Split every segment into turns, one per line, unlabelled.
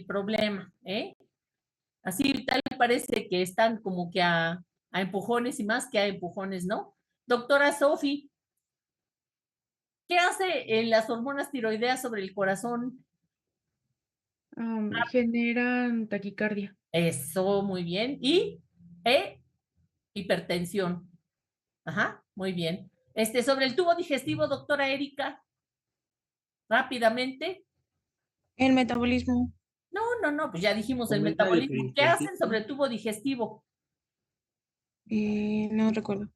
el problema, ¿eh? Así tal parece que están como que a empujones y más que a empujones, ¿no? Doctora Sofi, ¿qué hace las hormonas tiroideas sobre el corazón?
Generan taquicardia.
Eso, muy bien. Y ¿eh? Hipertensión. Ajá, muy bien. Sobre el tubo digestivo, doctora Erika, rápidamente.
El metabolismo.
No, pues ya dijimos el
Aumenta el
metabolismo. ¿Qué hacen
intestino.
sobre el tubo digestivo?
No recuerdo.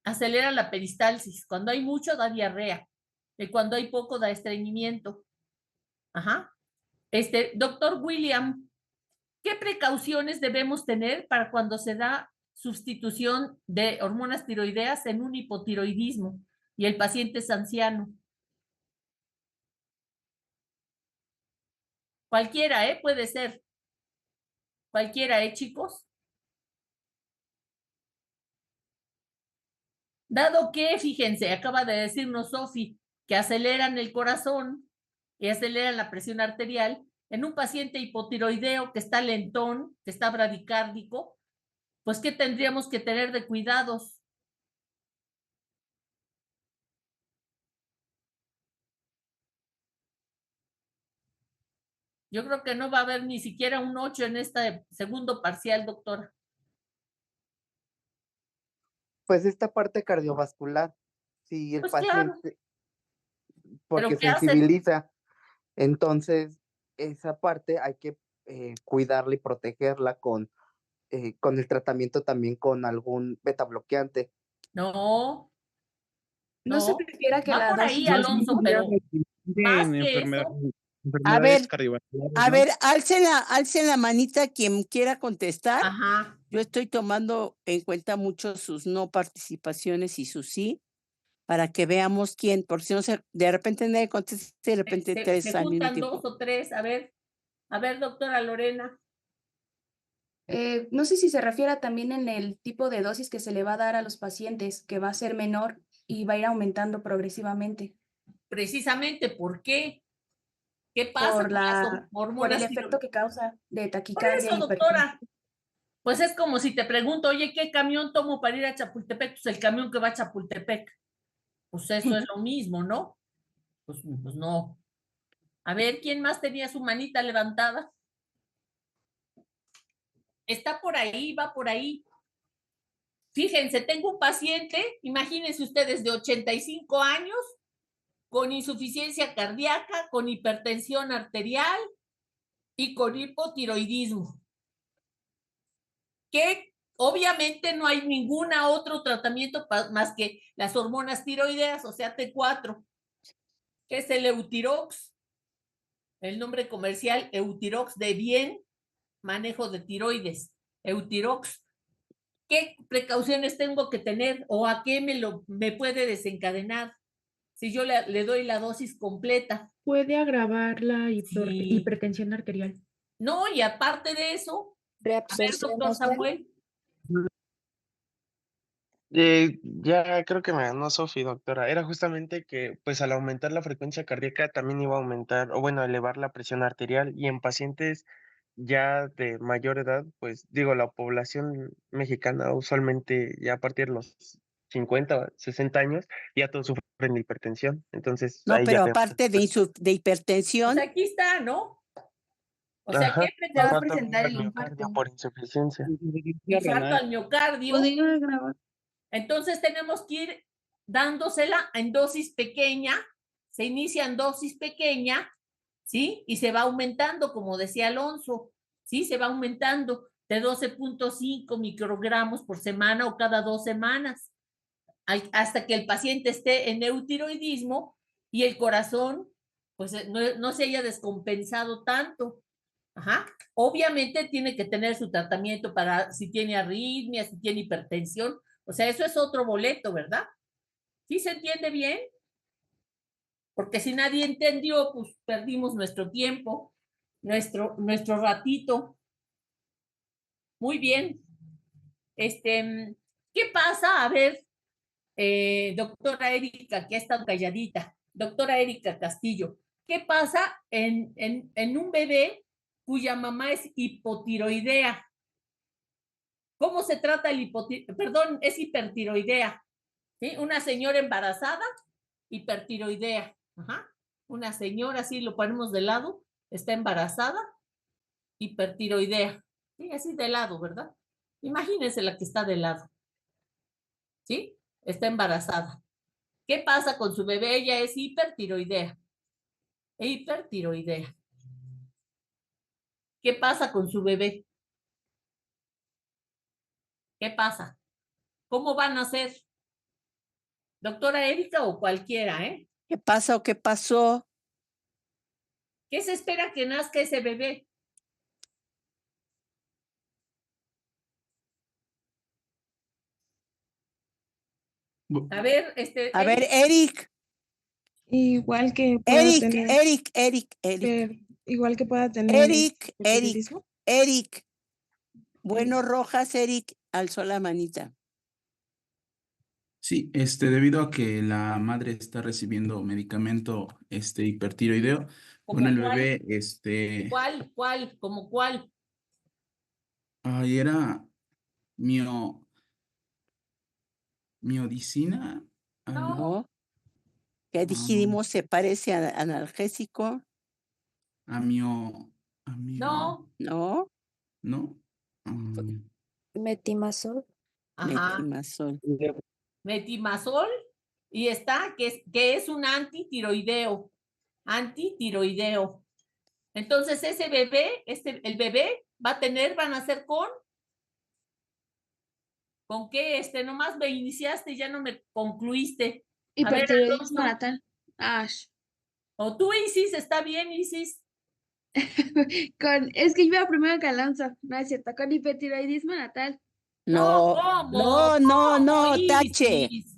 Acelera la peristalsis. Cuando hay mucho, da diarrea. Y cuando hay poco, da estreñimiento. Ajá. Doctor William, ¿qué precauciones debemos tener para cuando se da sustitución de hormonas tiroideas en un hipotiroidismo y el paciente es anciano? Cualquiera, puede ser. Cualquiera, chicos. Dado que, fíjense, acaba de decirnos Sofi, que aceleran el corazón y aceleran la presión arterial, en un paciente hipotiroideo que está lentón, que está bradicárdico, pues, ¿qué tendríamos que tener de cuidados? Yo creo que no va a haber ni siquiera un 8 en este segundo parcial, doctora.
Pues esta parte cardiovascular, si el
Pues claro,
paciente,
pero
porque
¿qué hacen?
sensibiliza, entonces esa parte hay que cuidarla y protegerla con el tratamiento también con algún beta bloqueante.
No,
No se
no,
prefiera que
va
la
por ahí,
dosis.
Más bien
Alonso,
sería
pero más
en
que eso,
A
enfermedades
ver,
cardiovasculares,
a
¿no?
ver, alcen la manita quien quiera contestar.
ajá,
Yo estoy tomando en cuenta mucho sus no participaciones y sus sí, para que veamos quién, por si no se, de repente nadie contesta, de repente
se
tres al mismo
juntan dos
tiempo.
o tres, a ver, doctora Lorena.
No sé si se refiere también en el tipo de dosis que se le va a dar a los pacientes, que va a ser menor y va a ir aumentando progresivamente
Precisamente, ¿por qué? ¿Qué pasa
por
con las
por el
hormonas
efecto
tiroideas?
que causa de
Por
taquicardia
eso,
y hipertensión.
doctora, pues es como si te pregunto, oye, ¿qué camión tomo para ir a Chapultepec? Pues el camión que va a Chapultepec. Pues eso es lo mismo, ¿no? Pues no. A ver, ¿quién más tenía su manita levantada? Está por ahí, va por ahí. Fíjense, tengo un paciente, imagínense ustedes, de 85 años, con insuficiencia cardíaca, con hipertensión arterial y con hipotiroidismo. Que obviamente no hay ningún otro tratamiento más que las hormonas tiroideas, o sea, T4, que es el Eutirox, el nombre comercial Eutirox de bien manejo de tiroides, Eutirox. ¿Qué precauciones tengo que tener o a qué me puede desencadenar si yo le doy la dosis completa?
Puede agravar la
Sí.
hipertensión arterial.
No, y aparte de eso, a ver,
Reabsorción,
doctor Samuel.
Ya creo que me ganó Sofi, doctora. Era justamente que, pues al aumentar la frecuencia cardíaca también iba a aumentar, o bueno, elevar la presión arterial y en pacientes ya de mayor edad, pues digo, la población mexicana usualmente ya a partir de los 50, 60 años, ya todos sufren de hipertensión. Entonces
No,
ahí ya
pero
vemos.
aparte de hipertensión,
Pues aquí está, ¿no? O sea, ¿qué
Ajá,
Se va a
aparte
presentar
aumenta
el
el miocardio
infarto.
por insuficiencia.
infarto al miocardio?
Podría agravar.
Entonces tenemos que ir dándosela en dosis pequeña, se inicia en dosis pequeña, ¿sí? Y se va aumentando, como decía Alonso, ¿sí? Se va aumentando de 12.5 microgramos por semana o cada 2 semanas, hasta que el paciente esté en eutiroidismo y el corazón, pues no se haya descompensado tanto. Ajá. Obviamente tiene que tener su tratamiento para si tiene arritmia, si tiene hipertensión. O sea, eso es otro boleto, ¿verdad? ¿Sí se entiende bien? Porque si nadie entendió, pues perdimos nuestro tiempo, nuestro ratito. Muy bien. ¿Qué pasa? A ver, doctora Erika, que ha estado calladita. Doctora Erika Castillo, ¿Qué pasa en un bebé cuya mamá es hipotiroidea? ¿Cómo se trata el perdón, es hipertiroidea? ¿Sí? Una señora embarazada, hipertiroidea. Ajá. Una señora, así lo ponemos de lado, está embarazada, hipertiroidea. Sí, así de lado, ¿verdad? Imagínense la que está de lado. ¿Sí? Está embarazada. ¿Qué pasa con su bebé? Ella es hipertiroidea. Hipertiroidea. ¿Qué pasa con su bebé? ¿Qué pasa? ¿Cómo van a ser? Doctora Erika o cualquiera, ¿eh?
¿Qué pasa o qué pasó?
¿Qué se espera que nazca ese bebé? A ver,
A ver,
Eric.
Igual que pueda tener, igual que pueda tener hipotiroidismo.
Bueno, Rojas, Eric, alzó la manita.
Sí, debido a que la madre está recibiendo medicamento, hipertiroideo, bueno, el
¿Cómo cuál?
bebé,
¿Cuál? ¿Cómo cuál?
ay, era miodicina, algo,
No. ¿Qué dijimos? ¿Se parece a analgésico?
amio,
No.
No.
¿no?
Metimazol.
Ajá.
Metimazol.
Metimazol. Y está que es un antitiroideo. Antitiroideo. Entonces, ese bebé, el bebé van a nacer ¿con qué? Nomás me iniciaste y ya no me concluiste. A ver,
Hipertiroidismo
Alonso.
natal. Ash.
O tú, Isis, está bien, Isis.
Es que yo iba primero que Alonso, no es cierto, con hipertiroidismo natal.
No,
¿cómo?
no, tache.
Isis?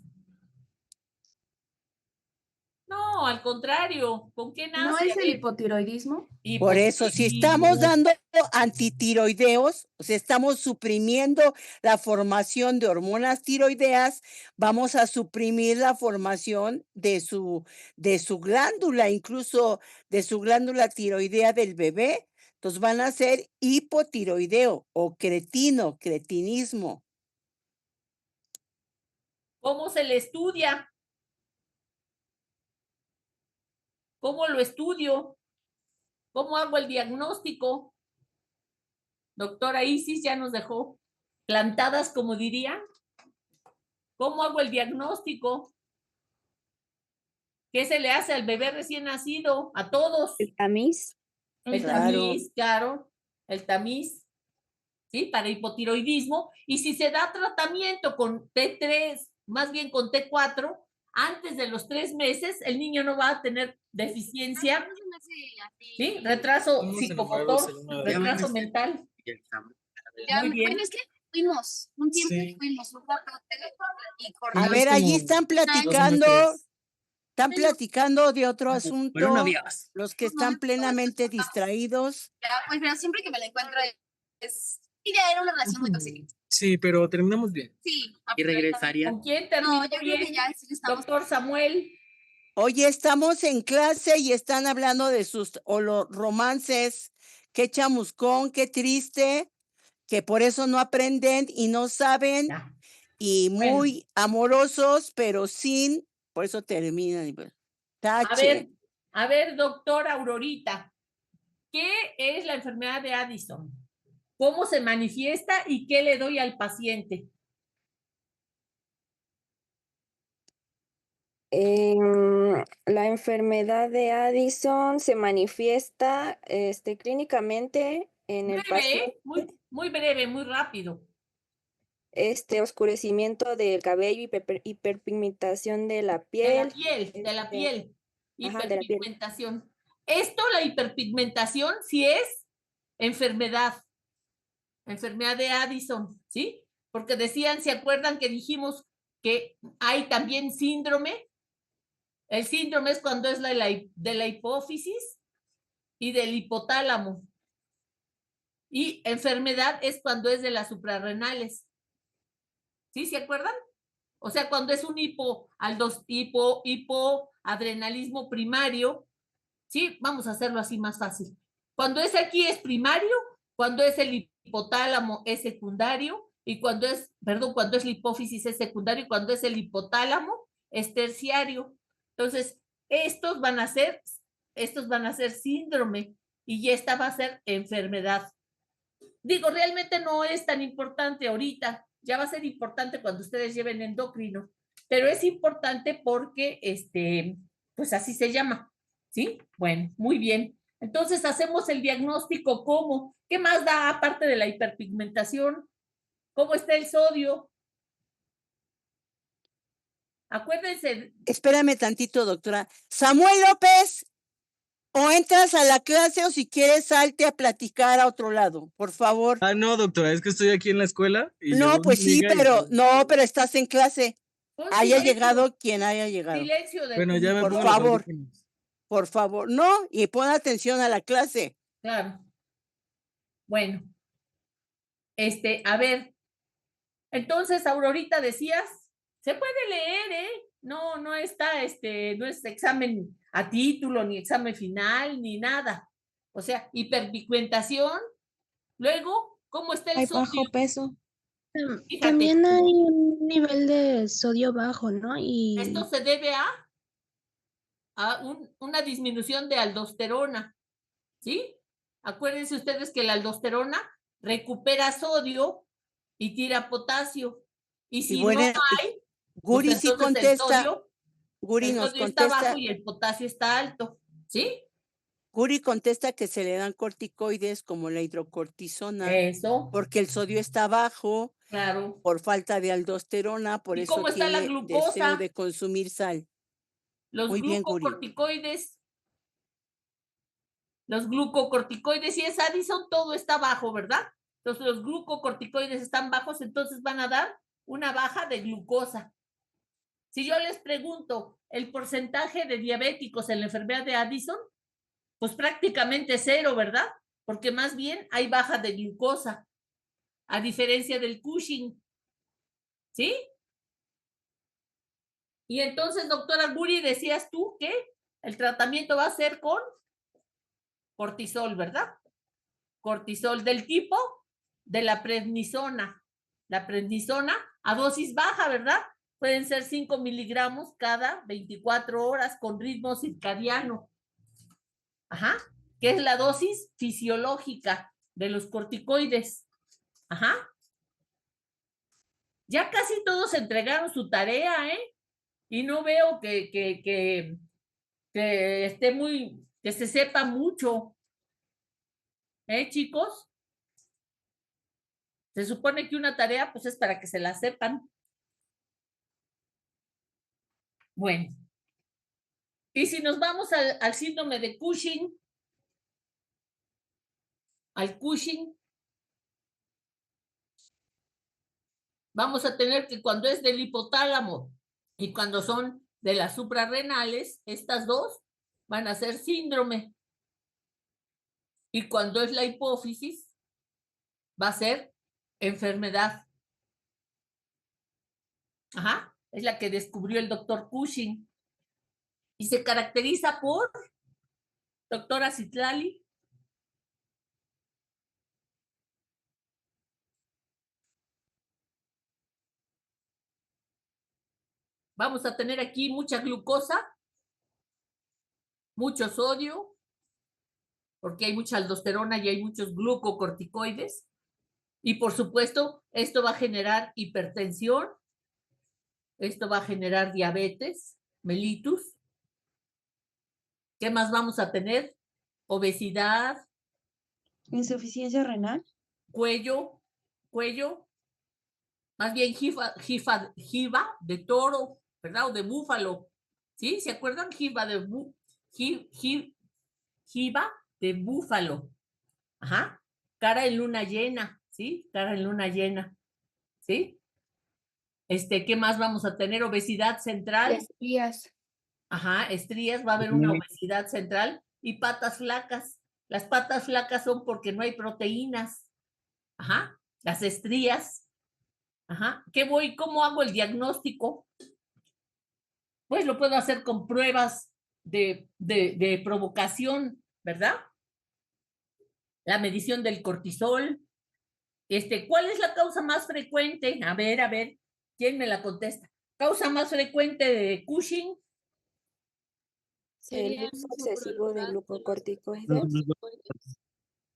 No, al contrario, ¿con qué nace?
¿No es el hipotiroidismo?
Por eso, si estamos dando antitiroideos, o sea, estamos suprimiendo la formación de hormonas tiroideas, vamos a suprimir la formación de su glándula, incluso de su glándula tiroidea del bebé. Entonces van a ser hipotiroideo o cretinismo.
¿Cómo se le estudia? ¿Cómo lo estudio? ¿Cómo hago el diagnóstico? Doctora Isis ya nos dejó plantadas, como dirían. ¿Cómo hago el diagnóstico? ¿Qué se le hace al bebé recién nacido? A todos.
El tamiz.
El tamiz, claro. El tamiz. ¿Sí? Para hipotiroidismo. Y si se da tratamiento con T3, más bien con T4, antes de los 3 meses, el niño no va a tener deficiencia, ¿sí? Retraso psicomotor, retraso mental. Muy bien.
Bueno, es que fuimos, un tiempo fuimos, un rato y
A ver, allí están platicando de otro asunto, los que están plenamente distraídos.
Ya, pues, pero siempre que me la encuentro y ya era una relación muy tóxica.
Sí, pero terminamos bien.
Sí.
¿Y regresaría?
¿Con quién terminó
No, yo creo
bien?
que ya sí estamos.
Doctor Samuel.
Oye, estamos en clase y están hablando de sus romances. Qué chamuscón, qué triste, que por eso no aprenden y no saben,
Ya.
y muy amorosos, pero por eso terminan. Tache.
A ver, doctora Aurorita, ¿qué es la enfermedad de Addison? ¿Cómo se manifiesta y qué le doy al paciente?
La enfermedad de Addison se manifiesta clínicamente en el paciente.
Muy breve, muy rápido.
Oscurecimiento del cabello, hiperpigmentación de la piel.
De la piel.
Ajá, de la piel.
Hiperpigmentación. Esto, la hiperpigmentación, sí es enfermedad de Addison, ¿sí? Porque decían, ¿se acuerdan que dijimos que hay también síndrome? El síndrome es cuando es de la hipófisis y del hipotálamo. Y enfermedad es cuando es de las suprarrenales. ¿Sí? ¿Se acuerdan? O sea, cuando es un hipoadrenalismo primario, ¿sí? Vamos a hacerlo así más fácil. Cuando es aquí es primario, cuando es el hipotálamo es secundario, y cuando es, perdón, cuando es la hipófisis es secundario, y cuando es el hipotálamo es terciario. Entonces, estos van a ser síndrome, y esta va a ser enfermedad. Digo, realmente no es tan importante ahorita, ya va a ser importante cuando ustedes lleven endocrino, pero es importante porque, pues así se llama, ¿sí? Bueno, muy bien. Entonces hacemos el diagnóstico, ¿cómo? ¿Qué más da aparte de la hiperpigmentación? ¿Cómo está el sodio? Acuérdense.
Espérame tantito, doctora. Samuel López, o entras a la clase o si quieres salte a platicar a otro lado, por favor.
Ah, no, doctora, es que estoy aquí en la escuela y
No,
llegó
pues
mi
sí,
amiga y
pero
pues,
no, pero estás en clase.
Pon
Haya
silencio,
llegado quien haya llegado.
silencio de
bueno,
tu
ya me
Por
pongo los
favor.
audífonos.
Por favor, no, y pon atención a la clase.
Claro. Bueno, a ver, entonces, Aurorita, decías, se puede leer, ¿eh? No, no está, no es examen a título, ni examen final, ni nada. O sea, hiperpigmentación. Luego, ¿cómo está el
Hay
sodio?
bajo peso.
Fíjate,
También hay un nivel de sodio bajo, ¿no?
esto
Y
se debe a una disminución de aldosterona, ¿sí? Acuérdense ustedes que la aldosterona recupera sodio y tira potasio. Y
Y
si
bueno,
no hay, pues
Guri sí
entonces
contesta, Guri
el
nos
sodio está bajo
contesta,
y el potasio está alto, ¿sí?
Guri contesta que se le dan corticoides como la hidrocortisona,
Eso,
porque el sodio está bajo
claro.
por falta de aldosterona, por
¿Y
eso
cómo está la
tiene deseo
glucosa?
de consumir sal.
Los
Muy bien, Guri.
glucocorticoides, si es Addison, todo está bajo, ¿verdad? Entonces los glucocorticoides están bajos, entonces van a dar una baja de glucosa. Si yo les pregunto el porcentaje de diabéticos en la enfermedad de Addison, pues prácticamente cero, ¿verdad? Porque más bien hay baja de glucosa, a diferencia del Cushing, ¿sí? Y entonces, doctora Guri, decías tú que el tratamiento va a ser con cortisol, ¿verdad? Cortisol del tipo de la prednisona. La prednisona a dosis baja, ¿verdad? Pueden ser 5 miligramos cada 24 horas con ritmo circadiano. Ajá. Que es la dosis fisiológica de los corticoides. Ajá. Ya casi todos entregaron su tarea, ¿eh? Y no veo que esté que se sepa mucho. Chicos? Se supone que una tarea, pues, es para que se la sepan. Bueno. Y si nos vamos al síndrome de Cushing, vamos a tener que cuando es del hipotálamo y cuando son de las suprarrenales, estas dos van a ser síndrome. Y cuando es la hipófisis, va a ser enfermedad. Ajá, es la que descubrió el doctor Cushing. Y se caracteriza por, doctora Citlali. Vamos a tener aquí mucha glucosa, mucho sodio, porque hay mucha aldosterona y hay muchos glucocorticoides. Y por supuesto, esto va a generar hipertensión, esto va a generar diabetes, mellitus. ¿Qué más vamos a tener? Obesidad.
Insuficiencia renal.
Cuello, más bien jiba de toro, ¿verdad? O de búfalo. ¿Sí? ¿Se acuerdan? Jiba de búfalo. Ajá. Cara en luna llena, ¿sí? Cara en luna llena, ¿sí? ¿Qué más vamos a tener? Obesidad central.
Estrías.
Ajá, estrías, va a haber una obesidad central y patas flacas. Las patas flacas son porque no hay proteínas. Ajá, las estrías. Ajá, ¿cómo hago el diagnóstico? Pues lo puedo hacer con pruebas de provocación, ¿verdad? La medición del cortisol. ¿Cuál es la causa más frecuente? A ver, ¿quién me la contesta? ¿Causa más frecuente de Cushing?
El uso excesivo de glucocorticoides.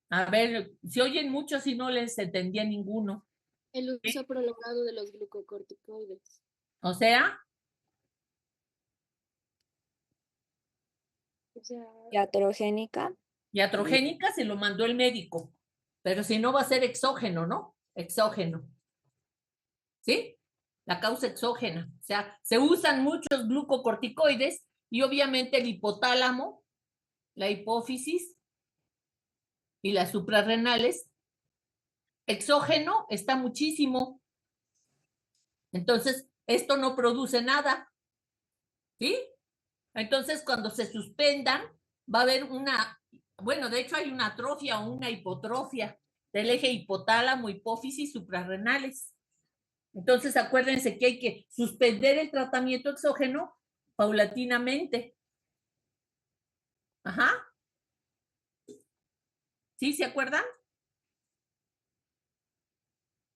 A ver, se oyen muchos y no les entendía ninguno.
El uso prolongado de los glucocorticoides.
O sea,
Iatrogénica.
iatrogénica se lo mandó el médico, pero si no va a ser exógeno, ¿no? Exógeno. ¿Sí? La causa exógena. O sea, se usan muchos glucocorticoides y obviamente el hipotálamo, la hipófisis y las suprarrenales. Exógeno está muchísimo. Entonces, esto no produce nada. ¿Sí? Entonces, cuando se suspendan, va a haber bueno, de hecho hay una atrofia o una hipotrofia del eje hipotálamo, hipófisis, suprarrenales. Entonces, acuérdense que hay que suspender el tratamiento exógeno paulatinamente. Ajá. ¿Sí se acuerdan?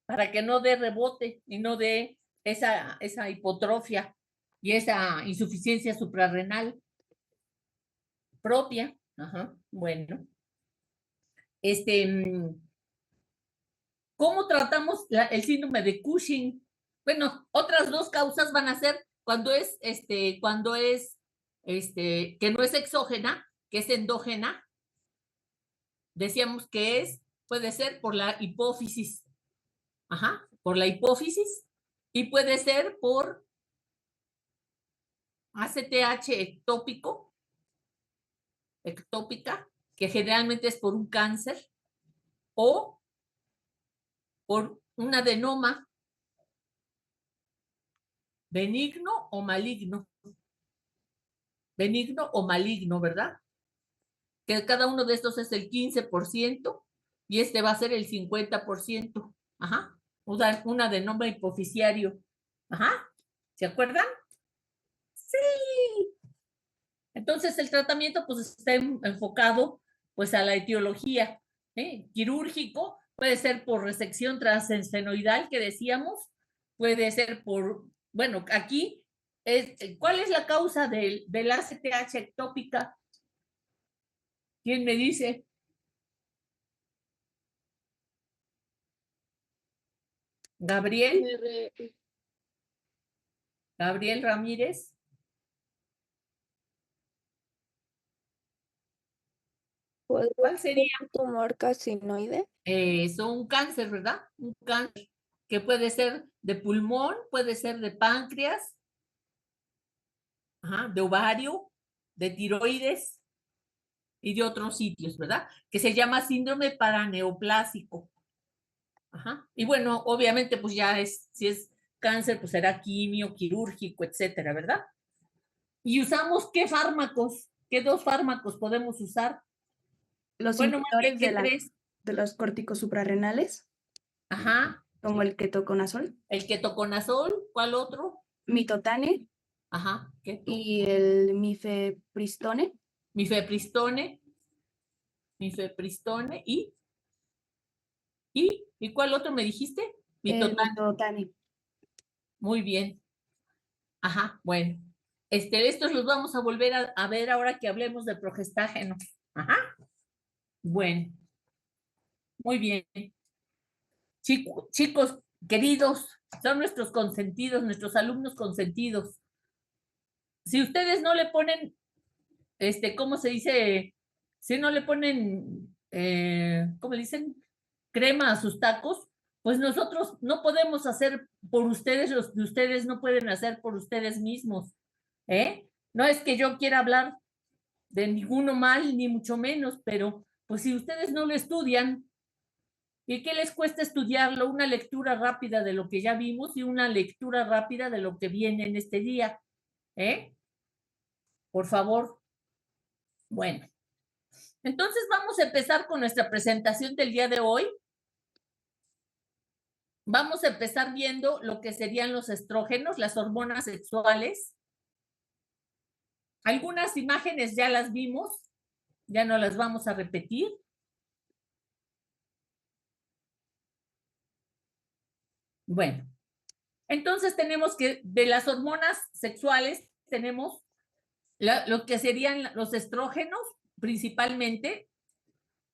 Para que no dé rebote y no dé esa hipotrofia y esa insuficiencia suprarrenal propia. Ajá, bueno. ¿Cómo tratamos el síndrome de Cushing? Bueno, otras dos causas van a ser cuando es que no es exógena, que es endógena. Decíamos que puede ser por la hipófisis. Ajá, por la hipófisis. Y puede ser por ACTH ectópica, que generalmente es por un cáncer, o por un adenoma benigno o maligno. Benigno o maligno, ¿verdad? Que cada uno de estos es el 15% y va a ser el 50%. Ajá. Un adenoma hipoficiario. Ajá. ¿Se acuerdan? Sí. Entonces el tratamiento pues está enfocado pues a la etiología. Quirúrgico, puede ser por resección transesfenoidal que decíamos, puede ser bueno, aquí, ¿cuál es la causa del ACTH ectópica? ¿Quién me dice? Gabriel. Gabriel Ramírez. ¿Cuál sería?
¿Un tumor carcinoide?
Un cáncer, ¿verdad? Un cáncer que puede ser de pulmón, puede ser de páncreas, de ovario, de tiroides y de otros sitios, ¿verdad? Que se llama síndrome paraneoplásico. Ajá. Y bueno, obviamente, pues ya si es cáncer, pues será quimio, quirúrgico, etcétera, ¿verdad? ¿Y usamos qué fármacos? ¿Qué dos fármacos podemos usar?
Los
Bueno,
inhibidores de los córticos suprarrenales.
Ajá.
Como el ketoconazol.
El ketoconazol, ¿cuál otro?
Mitotane.
Ajá.
Y el mifepristone.
Mifepristone ¿y cuál otro me dijiste?
Mitotane.
Muy bien. Ajá, bueno. Estos los vamos a volver a ver ahora que hablemos de progestágeno. Ajá. Bueno. Muy bien. Chicos queridos, son nuestros consentidos, nuestros alumnos consentidos. Si ustedes no le ponen, ¿cómo se dice? Si no le ponen, ¿cómo le dicen? Crema a sus tacos, pues nosotros no podemos hacer por ustedes los que ustedes no pueden hacer por ustedes mismos. No es que yo quiera hablar de ninguno mal, ni mucho menos, pero pues si ustedes no lo estudian, ¿y qué les cuesta estudiarlo? Una lectura rápida de lo que ya vimos y una lectura rápida de lo que viene en este día. Por favor. Bueno, entonces vamos a empezar con nuestra presentación del día de hoy. Vamos a empezar viendo lo que serían los estrógenos, las hormonas sexuales. Algunas imágenes ya las vimos, ya no las vamos a repetir. Bueno, entonces tenemos que de las hormonas sexuales tenemos lo que serían los estrógenos, principalmente,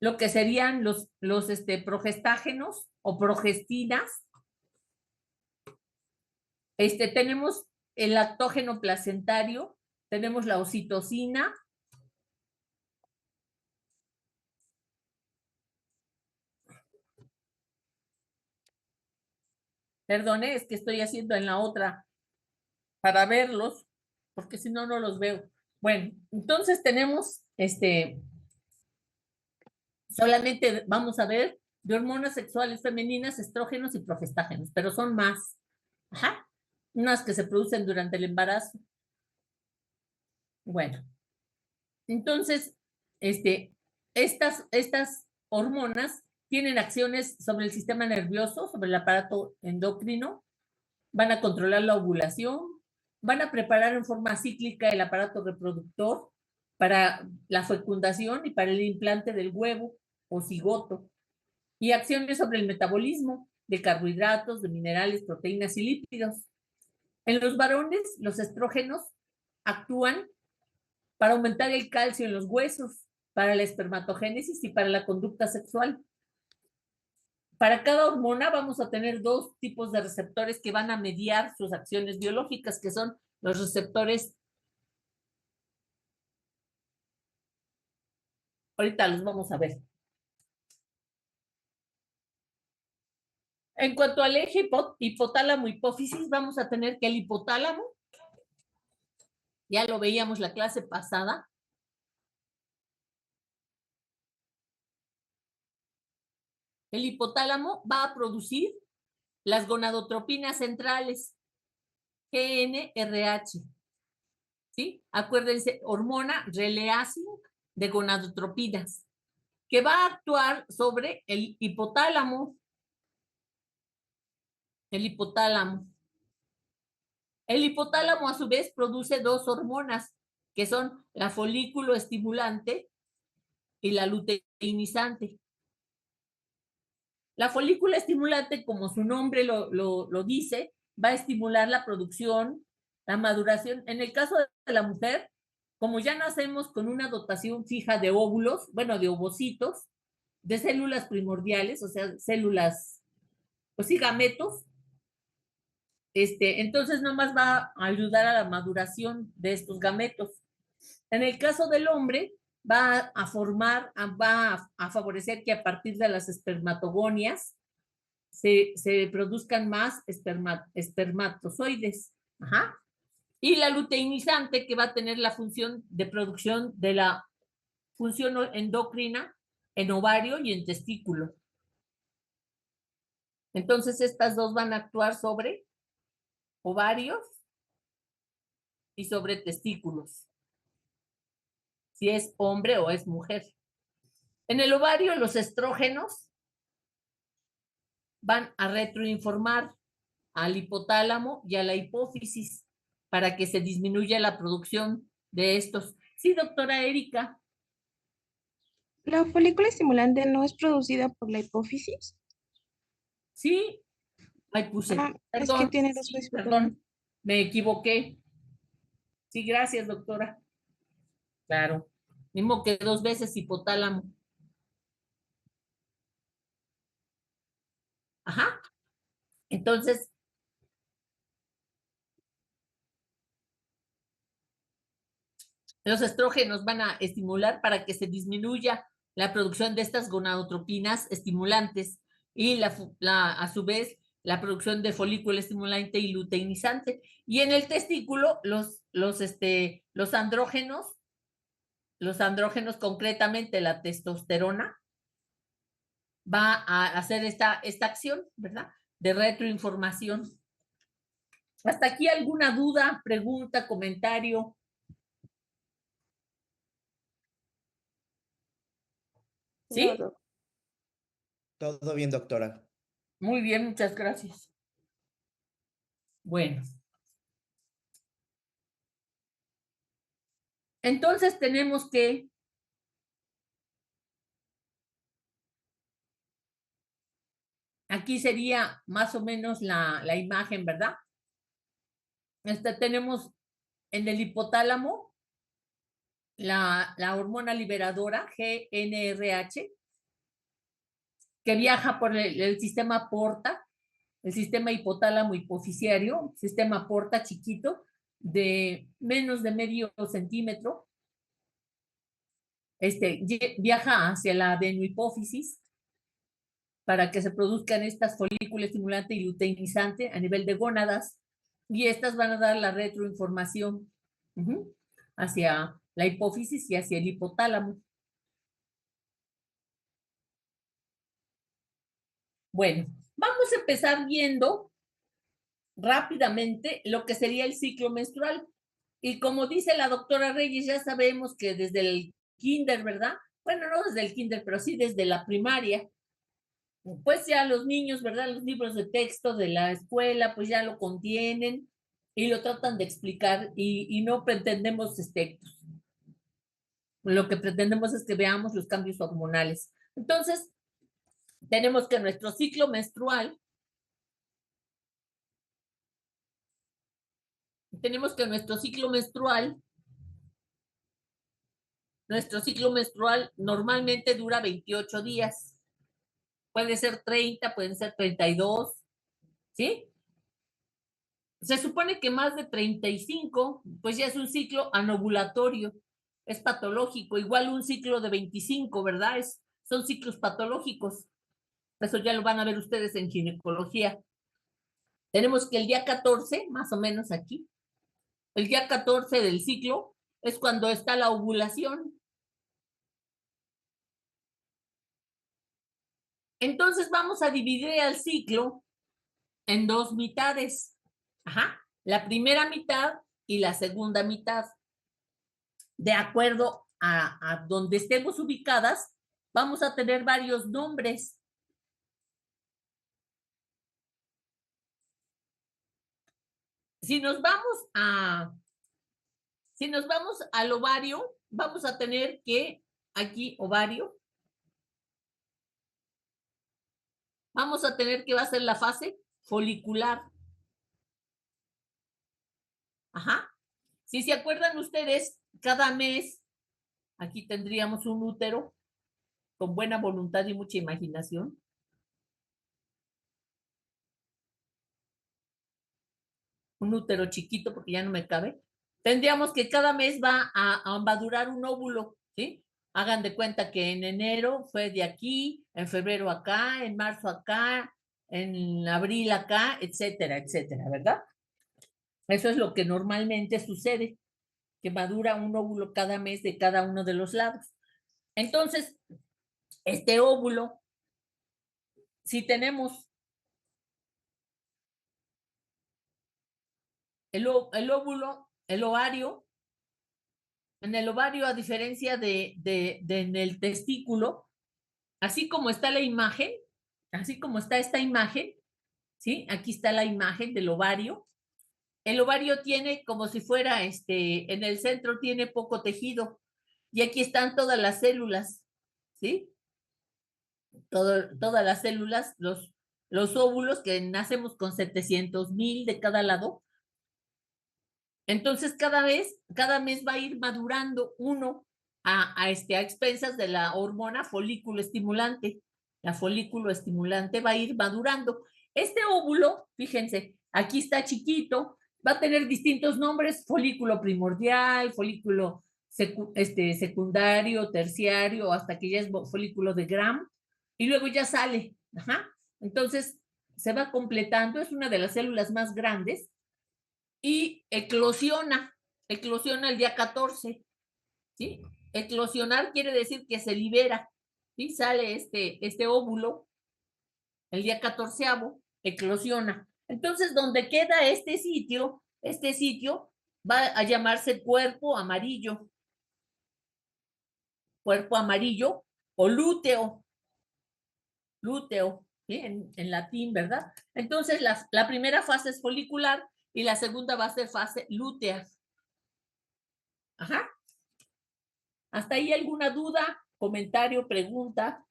lo que serían los progestágenos o progestinas. Tenemos el lactógeno placentario, tenemos la oxitocina, perdone, es que estoy haciendo en la otra para verlos, porque si no, no los veo. Bueno, entonces tenemos solamente vamos a ver de hormonas sexuales femeninas, estrógenos y progestágenos, pero son más. Ajá. Unas que se producen durante el embarazo. Bueno, entonces, estas hormonas tienen acciones sobre el sistema nervioso, sobre el aparato endocrino, van a controlar la ovulación, van a preparar en forma cíclica el aparato reproductor para la fecundación y para el implante del huevo o cigoto, y acciones sobre el metabolismo de carbohidratos, de minerales, proteínas y lípidos. En los varones, los estrógenos actúan para aumentar el calcio en los huesos, para la espermatogénesis y para la conducta sexual. Para cada hormona vamos a tener dos tipos de receptores que van a mediar sus acciones biológicas, que son los receptores. Ahorita los vamos a ver. En cuanto al eje hipotálamo-hipófisis, vamos a tener que el hipotálamo, ya lo veíamos la clase pasada, el hipotálamo va a producir las gonadotropinas centrales, GnRH. ¿Sí? Acuérdense, hormona releasing de gonadotropinas, que va a actuar sobre el hipotálamo. El hipotálamo. El hipotálamo, a su vez, produce dos hormonas, que son la folículo estimulante y la luteinizante. La folícula estimulante, como su nombre lo dice, va a estimular la producción, la maduración. En el caso de la mujer, como ya nacemos con una dotación fija de óvulos, bueno, de ovocitos, de células primordiales, o sea, células, pues sí, gametos, entonces nomás va a ayudar a la maduración de estos gametos. En el caso del hombre, va a favorecer que a partir de las espermatogonias se produzcan más espermatozoides. Ajá. Y la luteinizante, que va a tener la función de producción de la función endocrina en ovario y en testículo. Entonces, estas dos van a actuar sobre ovarios y sobre testículos, si es hombre o es mujer. En el ovario, los estrógenos van a retroinformar al hipotálamo y a la hipófisis para que se disminuya la producción de estos. Sí, doctora Erika.
¿La folícula estimulante no es producida por la hipófisis?
Sí, ahí puse.
Es que tiene dos veces.
Perdón, me equivoqué. Sí, gracias, doctora. Claro, mismo que dos veces hipotálamo. Ajá. Entonces, los estrógenos van a estimular para que se disminuya la producción de estas gonadotropinas estimulantes y a su vez la producción de folículo estimulante y luteinizante. Y en el testículo, los andrógenos, concretamente la testosterona, va a hacer esta acción, ¿verdad? De retroinformación. ¿Hasta aquí alguna duda, pregunta, comentario? ¿Sí?
Todo bien, doctora.
Muy bien, muchas gracias. Bueno. Entonces tenemos que aquí sería más o menos la imagen, ¿verdad? Tenemos en el hipotálamo la hormona liberadora, GnRH, que viaja por el sistema porta, el sistema hipotálamo hipoficiario, sistema porta chiquito, de menos de medio centímetro. Viaja hacia la adenohipófisis para que se produzcan estas folículos estimulante y luteinizante a nivel de gónadas, y estas van a dar la retroinformación hacia la hipófisis y hacia el hipotálamo. Bueno, vamos a empezar viendo rápidamente lo que sería el ciclo menstrual. Y como dice la doctora Reyes, ya sabemos que desde el kinder, ¿verdad? Bueno, no desde el kinder, pero sí desde la primaria, pues ya los niños, ¿verdad? Los libros de texto de la escuela, pues ya lo contienen y lo tratan de explicar y no pretendemos lo que pretendemos es que veamos los cambios hormonales. Entonces, tenemos que nuestro ciclo menstrual, nuestro ciclo menstrual normalmente dura 28 días. Puede ser 30, pueden ser 32, ¿sí? Se supone que más de 35, pues ya es un ciclo anovulatorio, es patológico. Igual un ciclo de 25, ¿verdad? Son ciclos patológicos. Eso ya lo van a ver ustedes en ginecología. Tenemos que el día 14, más o menos aquí, el día 14 del ciclo es cuando está la ovulación. Entonces vamos a dividir el ciclo en dos mitades. La primera mitad y la segunda mitad. De acuerdo a donde estemos ubicadas, vamos a tener varios nombres. Si nos vamos al ovario, vamos a tener que aquí ovario, vamos a tener que va a ser la fase folicular. Si se acuerdan ustedes, cada mes aquí tendríamos un útero con buena voluntad y mucha imaginación. Un útero chiquito porque ya no me cabe. Tendríamos que cada mes va a madurar un óvulo, ¿sí? Hagan de cuenta que en enero fue de aquí, en febrero acá, en marzo acá, en abril acá, etcétera, etcétera, ¿verdad? Eso es lo que normalmente sucede, que madura un óvulo cada mes de cada uno de los lados. Entonces, este óvulo, si tenemos el óvulo, el ovario, en el ovario, a diferencia de en el testículo, así como está la imagen, así como está esta imagen, ¿sí? Aquí está la imagen del ovario. El ovario tiene como si fuera, en el centro tiene poco tejido y aquí están todas las células, ¿sí? Todas las células, los óvulos que nacemos con 700,000 de cada lado. Entonces, cada mes va a ir madurando uno a expensas de la hormona folículo estimulante. La folículo estimulante va a ir madurando. Este óvulo, fíjense, aquí está chiquito, va a tener distintos nombres: folículo primordial, folículo secundario, terciario, hasta que ya es folículo de Gram, y luego ya sale. Entonces, se va completando, es una de las células más grandes, y eclosiona el día 14, ¿sí? Eclosionar quiere decir que se libera, ¿sí? Sale este óvulo el día 14º, eclosiona. Entonces, donde queda este sitio va a llamarse cuerpo amarillo o lúteo, ¿sí? En latín, ¿verdad? Entonces, la primera fase es folicular y la segunda va a ser fase lútea. ¿Hasta ahí alguna duda, comentario, pregunta?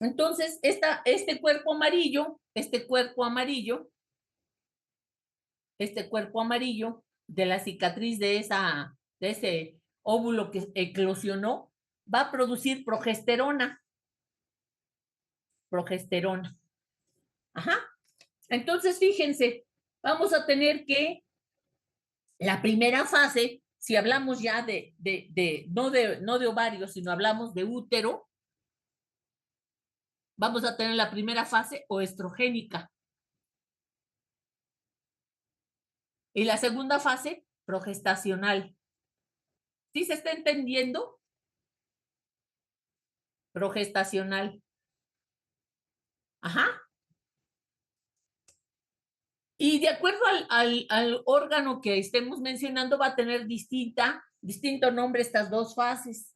Entonces, este cuerpo amarillo de la cicatriz de ese óvulo que eclosionó, va a producir progesterona. Ajá. Entonces, fíjense, vamos a tener que la primera fase, si hablamos ya no de ovario, sino hablamos de útero, vamos a tener la primera fase oestrogénica. Y la segunda fase, progestacional. ¿Sí se está entendiendo? Progestacional. Ajá. Y de acuerdo al órgano que estemos mencionando, va a tener distinto nombre estas dos fases.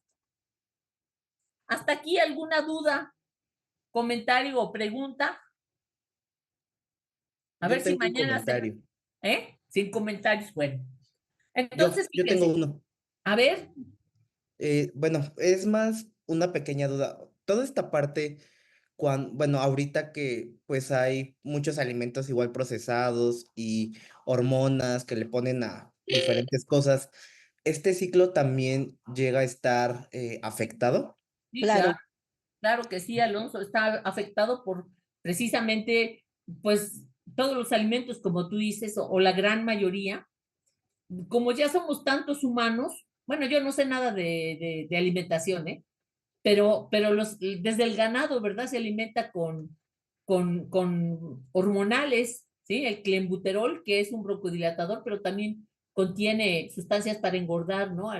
¿Hasta aquí alguna duda, comentario o pregunta? A ver si mañana
comentario.
Sin comentarios, bueno.
Yo,
Entonces,
yo tengo uno.
A ver.
Bueno, es más una pequeña duda. Toda esta parte, bueno, ahorita que pues hay muchos alimentos igual procesados y hormonas que le ponen a diferentes cosas, ¿este ciclo también llega a estar afectado?
Sí,
Claro.
claro que sí, Alonso, está afectado por precisamente, pues, todos los alimentos, como tú dices, o la gran mayoría. Como ya somos tantos humanos, bueno, yo no sé nada de alimentación, pero desde el ganado, ¿verdad? Se alimenta con hormonales, ¿sí? El clenbuterol, que es un broncodilatador, pero también contiene sustancias para engordar, ¿no?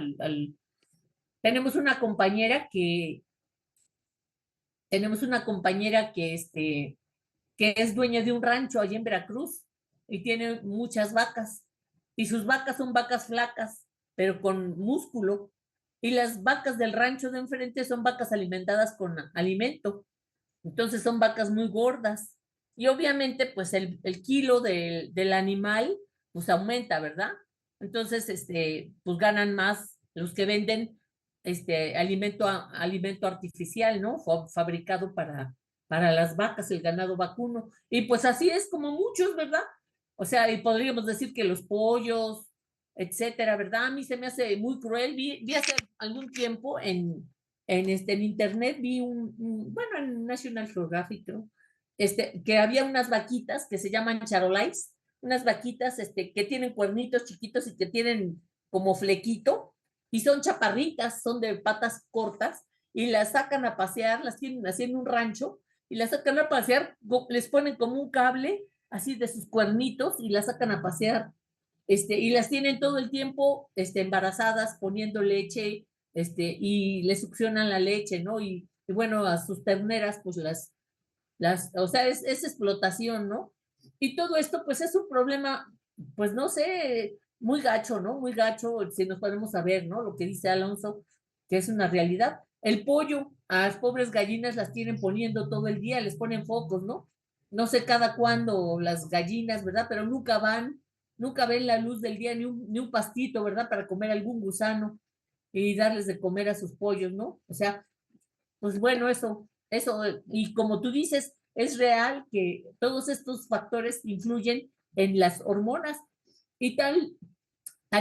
Tenemos una compañera que es dueña de un rancho allí en Veracruz y tiene muchas vacas. Y sus vacas son vacas flacas, pero con músculo. Y las vacas del rancho de enfrente son vacas alimentadas con alimento. Entonces son vacas muy gordas. Y obviamente, pues el kilo del animal, pues aumenta, ¿verdad? Entonces, pues ganan más los que venden alimento artificial, ¿no? Fabricado para las vacas, el ganado vacuno. Y pues así es como muchos, ¿verdad? O sea, y podríamos decir que los pollos, etcétera, ¿verdad? A mí se me hace muy cruel. Vi hace algún tiempo en internet, vi bueno, en National Geographic, ¿no? Que había unas vaquitas que se llaman charolais, unas vaquitas que tienen cuernitos chiquitos y que tienen como flequito, y son chaparritas, son de patas cortas, y las sacan a pasear, las tienen así en un rancho, y las sacan a pasear, les ponen como un cable, así de sus cuernitos, y las sacan a pasear, y las tienen todo el tiempo, embarazadas, poniendo leche, y le succionan la leche, ¿no? Y bueno, a sus terneras, pues o sea, es explotación, ¿no? Y todo esto, pues es un problema, pues no sé, muy gacho, ¿no? Muy gacho, si nos ponemos a ver, ¿no? Lo que dice Alonso, que es una realidad. El pollo, a las pobres gallinas las tienen poniendo todo el día, les ponen focos, ¿no? No sé cada cuándo las gallinas, ¿verdad? Pero nunca ven la luz del día, ni un pastito, ¿verdad? Para comer algún gusano y darles de comer a sus pollos, ¿no? O sea, pues bueno, eso, y como tú dices, es real que todos estos factores influyen en las hormonas y tan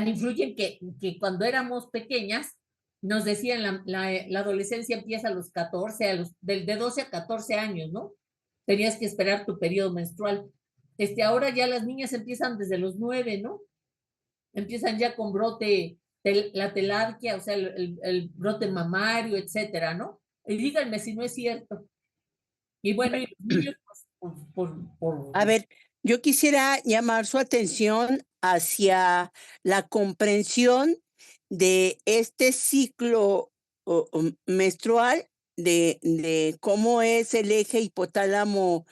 influyen que cuando éramos pequeñas, nos decían la adolescencia empieza a los 14, de 12 a 14 años, ¿no? Tenías que esperar tu periodo menstrual. Ahora ya las niñas empiezan desde los 9, ¿no? Empiezan ya con la telarquia, o sea, el brote mamario, etcétera, ¿no? Y díganme si no es cierto. Y bueno, y los niños, pues,
A ver, yo quisiera llamar su atención hacia la comprensión de este ciclo menstrual, de cómo es el eje hipotálamo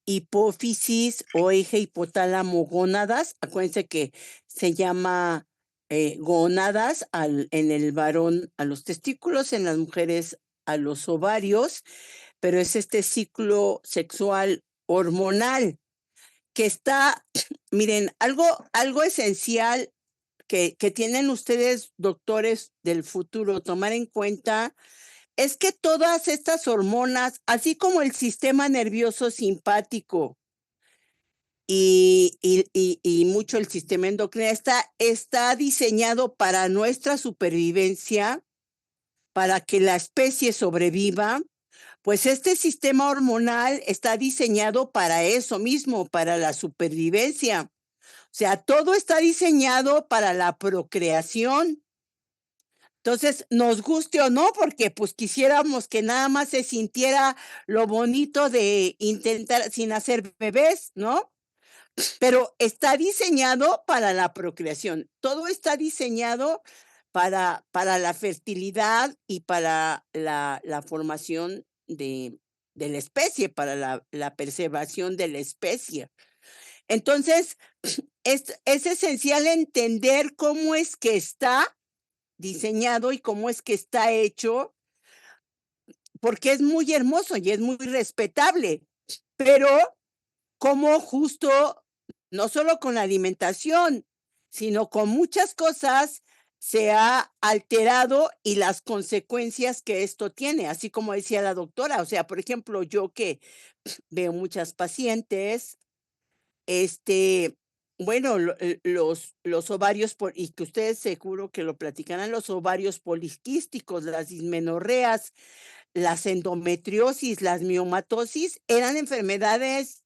hipófisis o eje hipotálamo gónadas. Acuérdense que se llama gónadas en el varón a los testículos, en las mujeres a los ovarios, pero es este ciclo sexual hormonal que está, miren, algo esencial que tienen ustedes, doctores del futuro, tomar en cuenta es que todas estas hormonas, así como el sistema nervioso simpático y mucho el sistema endocrino, está diseñado para nuestra supervivencia, para que la especie sobreviva. Pues este sistema hormonal está diseñado para eso mismo, para la supervivencia. O sea, todo está diseñado para la procreación. Entonces, nos guste o no, porque pues quisiéramos que nada más se sintiera lo bonito de intentar sin hacer bebés, ¿no? Pero está diseñado para la procreación. Todo está diseñado para la fertilidad y para la formación de la especie, para la preservación de la especie. Entonces, es esencial entender cómo es que está diseñado y cómo es que está hecho, porque es muy hermoso y es muy respetable, pero como justo, no solo con la alimentación, sino con muchas cosas, se ha alterado y las consecuencias que esto tiene, así como decía la doctora. O sea, por ejemplo, yo que veo muchas pacientes, bueno, los ovarios, y que ustedes seguro que lo platicarán, los ovarios poliquísticos, las dismenorreas, las endometriosis, las miomatosis, eran enfermedades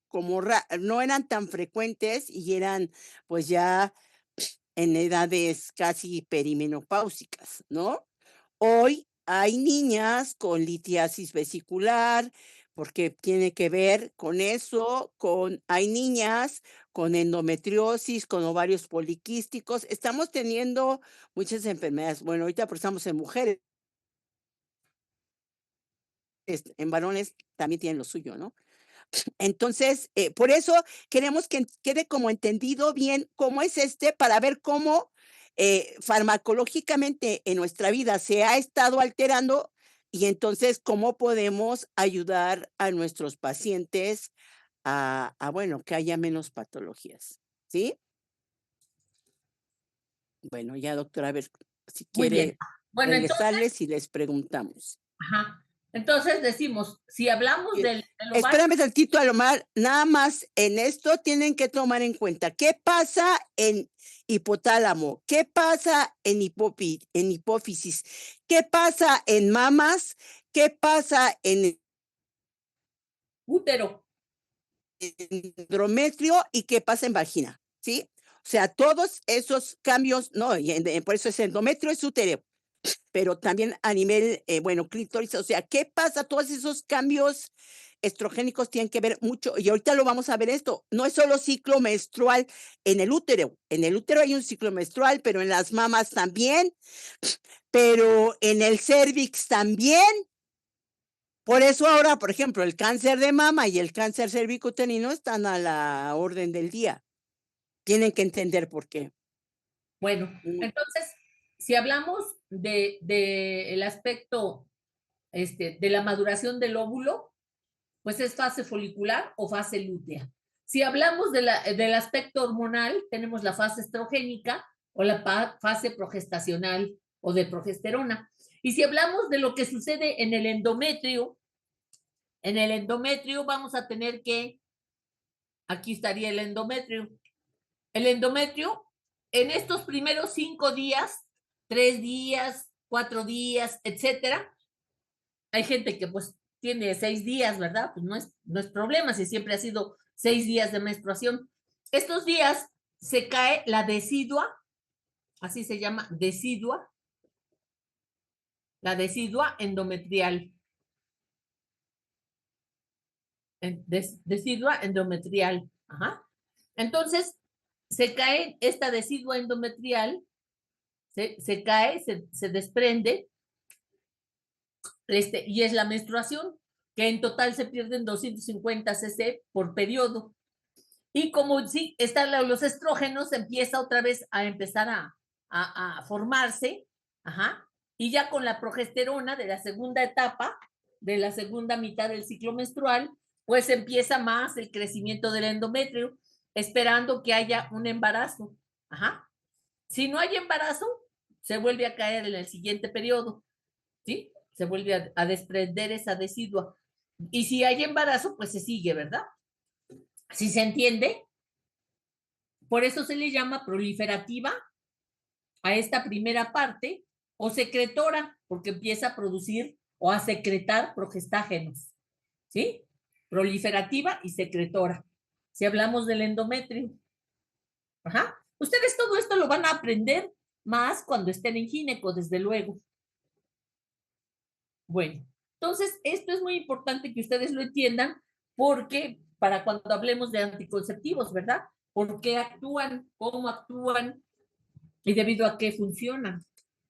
como no eran tan frecuentes y eran pues ya en edades casi perimenopáusicas, ¿no? Hoy hay niñas con litiasis vesicular, porque tiene que ver con eso, hay niñas con endometriosis, con ovarios poliquísticos. Estamos teniendo muchas enfermedades. Bueno, ahorita pues estamos en mujeres, en varones también tienen lo suyo, ¿no? Entonces, por eso queremos que quede como entendido bien cómo es para ver cómo farmacológicamente en nuestra vida se ha estado alterando y entonces cómo podemos ayudar a nuestros pacientes bueno, que haya menos patologías, ¿sí? Bueno, ya doctora, a ver si
Muy bien.
quiere
Bueno,
regresarles y les preguntamos.
Ajá. Entonces decimos, si hablamos del ovario,
Espérame tantito, Alomar, nada más en esto tienen que tomar en cuenta qué pasa en hipotálamo, qué pasa en hipófisis, qué pasa en mamas, qué pasa en
útero,
endometrio y qué pasa en vagina, ¿sí? O sea, todos esos cambios, no, y por eso es endometrio, es útero, pero también a nivel, bueno, clítoris, o sea, ¿qué pasa? Todos esos cambios estrogénicos tienen que ver mucho, y ahorita lo vamos a ver esto, no es solo ciclo menstrual en el útero hay un ciclo menstrual, pero en las mamas también, pero en el cérvix también. Por eso ahora, por ejemplo, el cáncer de mama y el cáncer cervicuterino están a la orden del día. Tienen que entender por qué.
Bueno, entonces, si hablamos el aspecto de la maduración del óvulo, pues es fase folicular o fase lútea. Si hablamos del aspecto hormonal, tenemos la fase estrogénica o la fase progestacional o de progesterona. Y si hablamos de lo que sucede en el endometrio vamos a tener que, aquí estaría el endometrio. El endometrio, en estos primeros 5 días, 3 días, 4 días, etcétera, hay gente que pues tiene 6 días, ¿verdad? Pues no es problema si siempre ha sido 6 días de menstruación. Estos días se cae la decidua, así se llama, decidua, la decidua endometrial. Decidua endometrial. Ajá. Entonces, se cae esta decidua endometrial, se cae, se desprende, y es la menstruación, que en total se pierden 250 cc por periodo. Y como sí, están los estrógenos, empieza otra vez a empezar a formarse, ajá, y ya con la progesterona de la segunda etapa, de la segunda mitad del ciclo menstrual, pues empieza más el crecimiento del endometrio, esperando que haya un embarazo, ajá. Si no hay embarazo, se vuelve a caer en el siguiente periodo, ¿sí? Se vuelve a desprender esa decidua. Y si hay embarazo, pues se sigue, ¿verdad? ¿Sí se entiende? Por eso se le llama proliferativa a esta primera parte o secretora, porque empieza a producir o a secretar progestágenos, ¿sí? Proliferativa y secretora. Si hablamos del endometrio. Ajá. Ustedes todo esto lo van a aprender más cuando estén en gineco, desde luego. Bueno, entonces esto es muy importante que ustedes lo entiendan porque para cuando hablemos de anticonceptivos, ¿verdad? ¿Por qué actúan? ¿Cómo actúan? ¿Y debido a qué funcionan?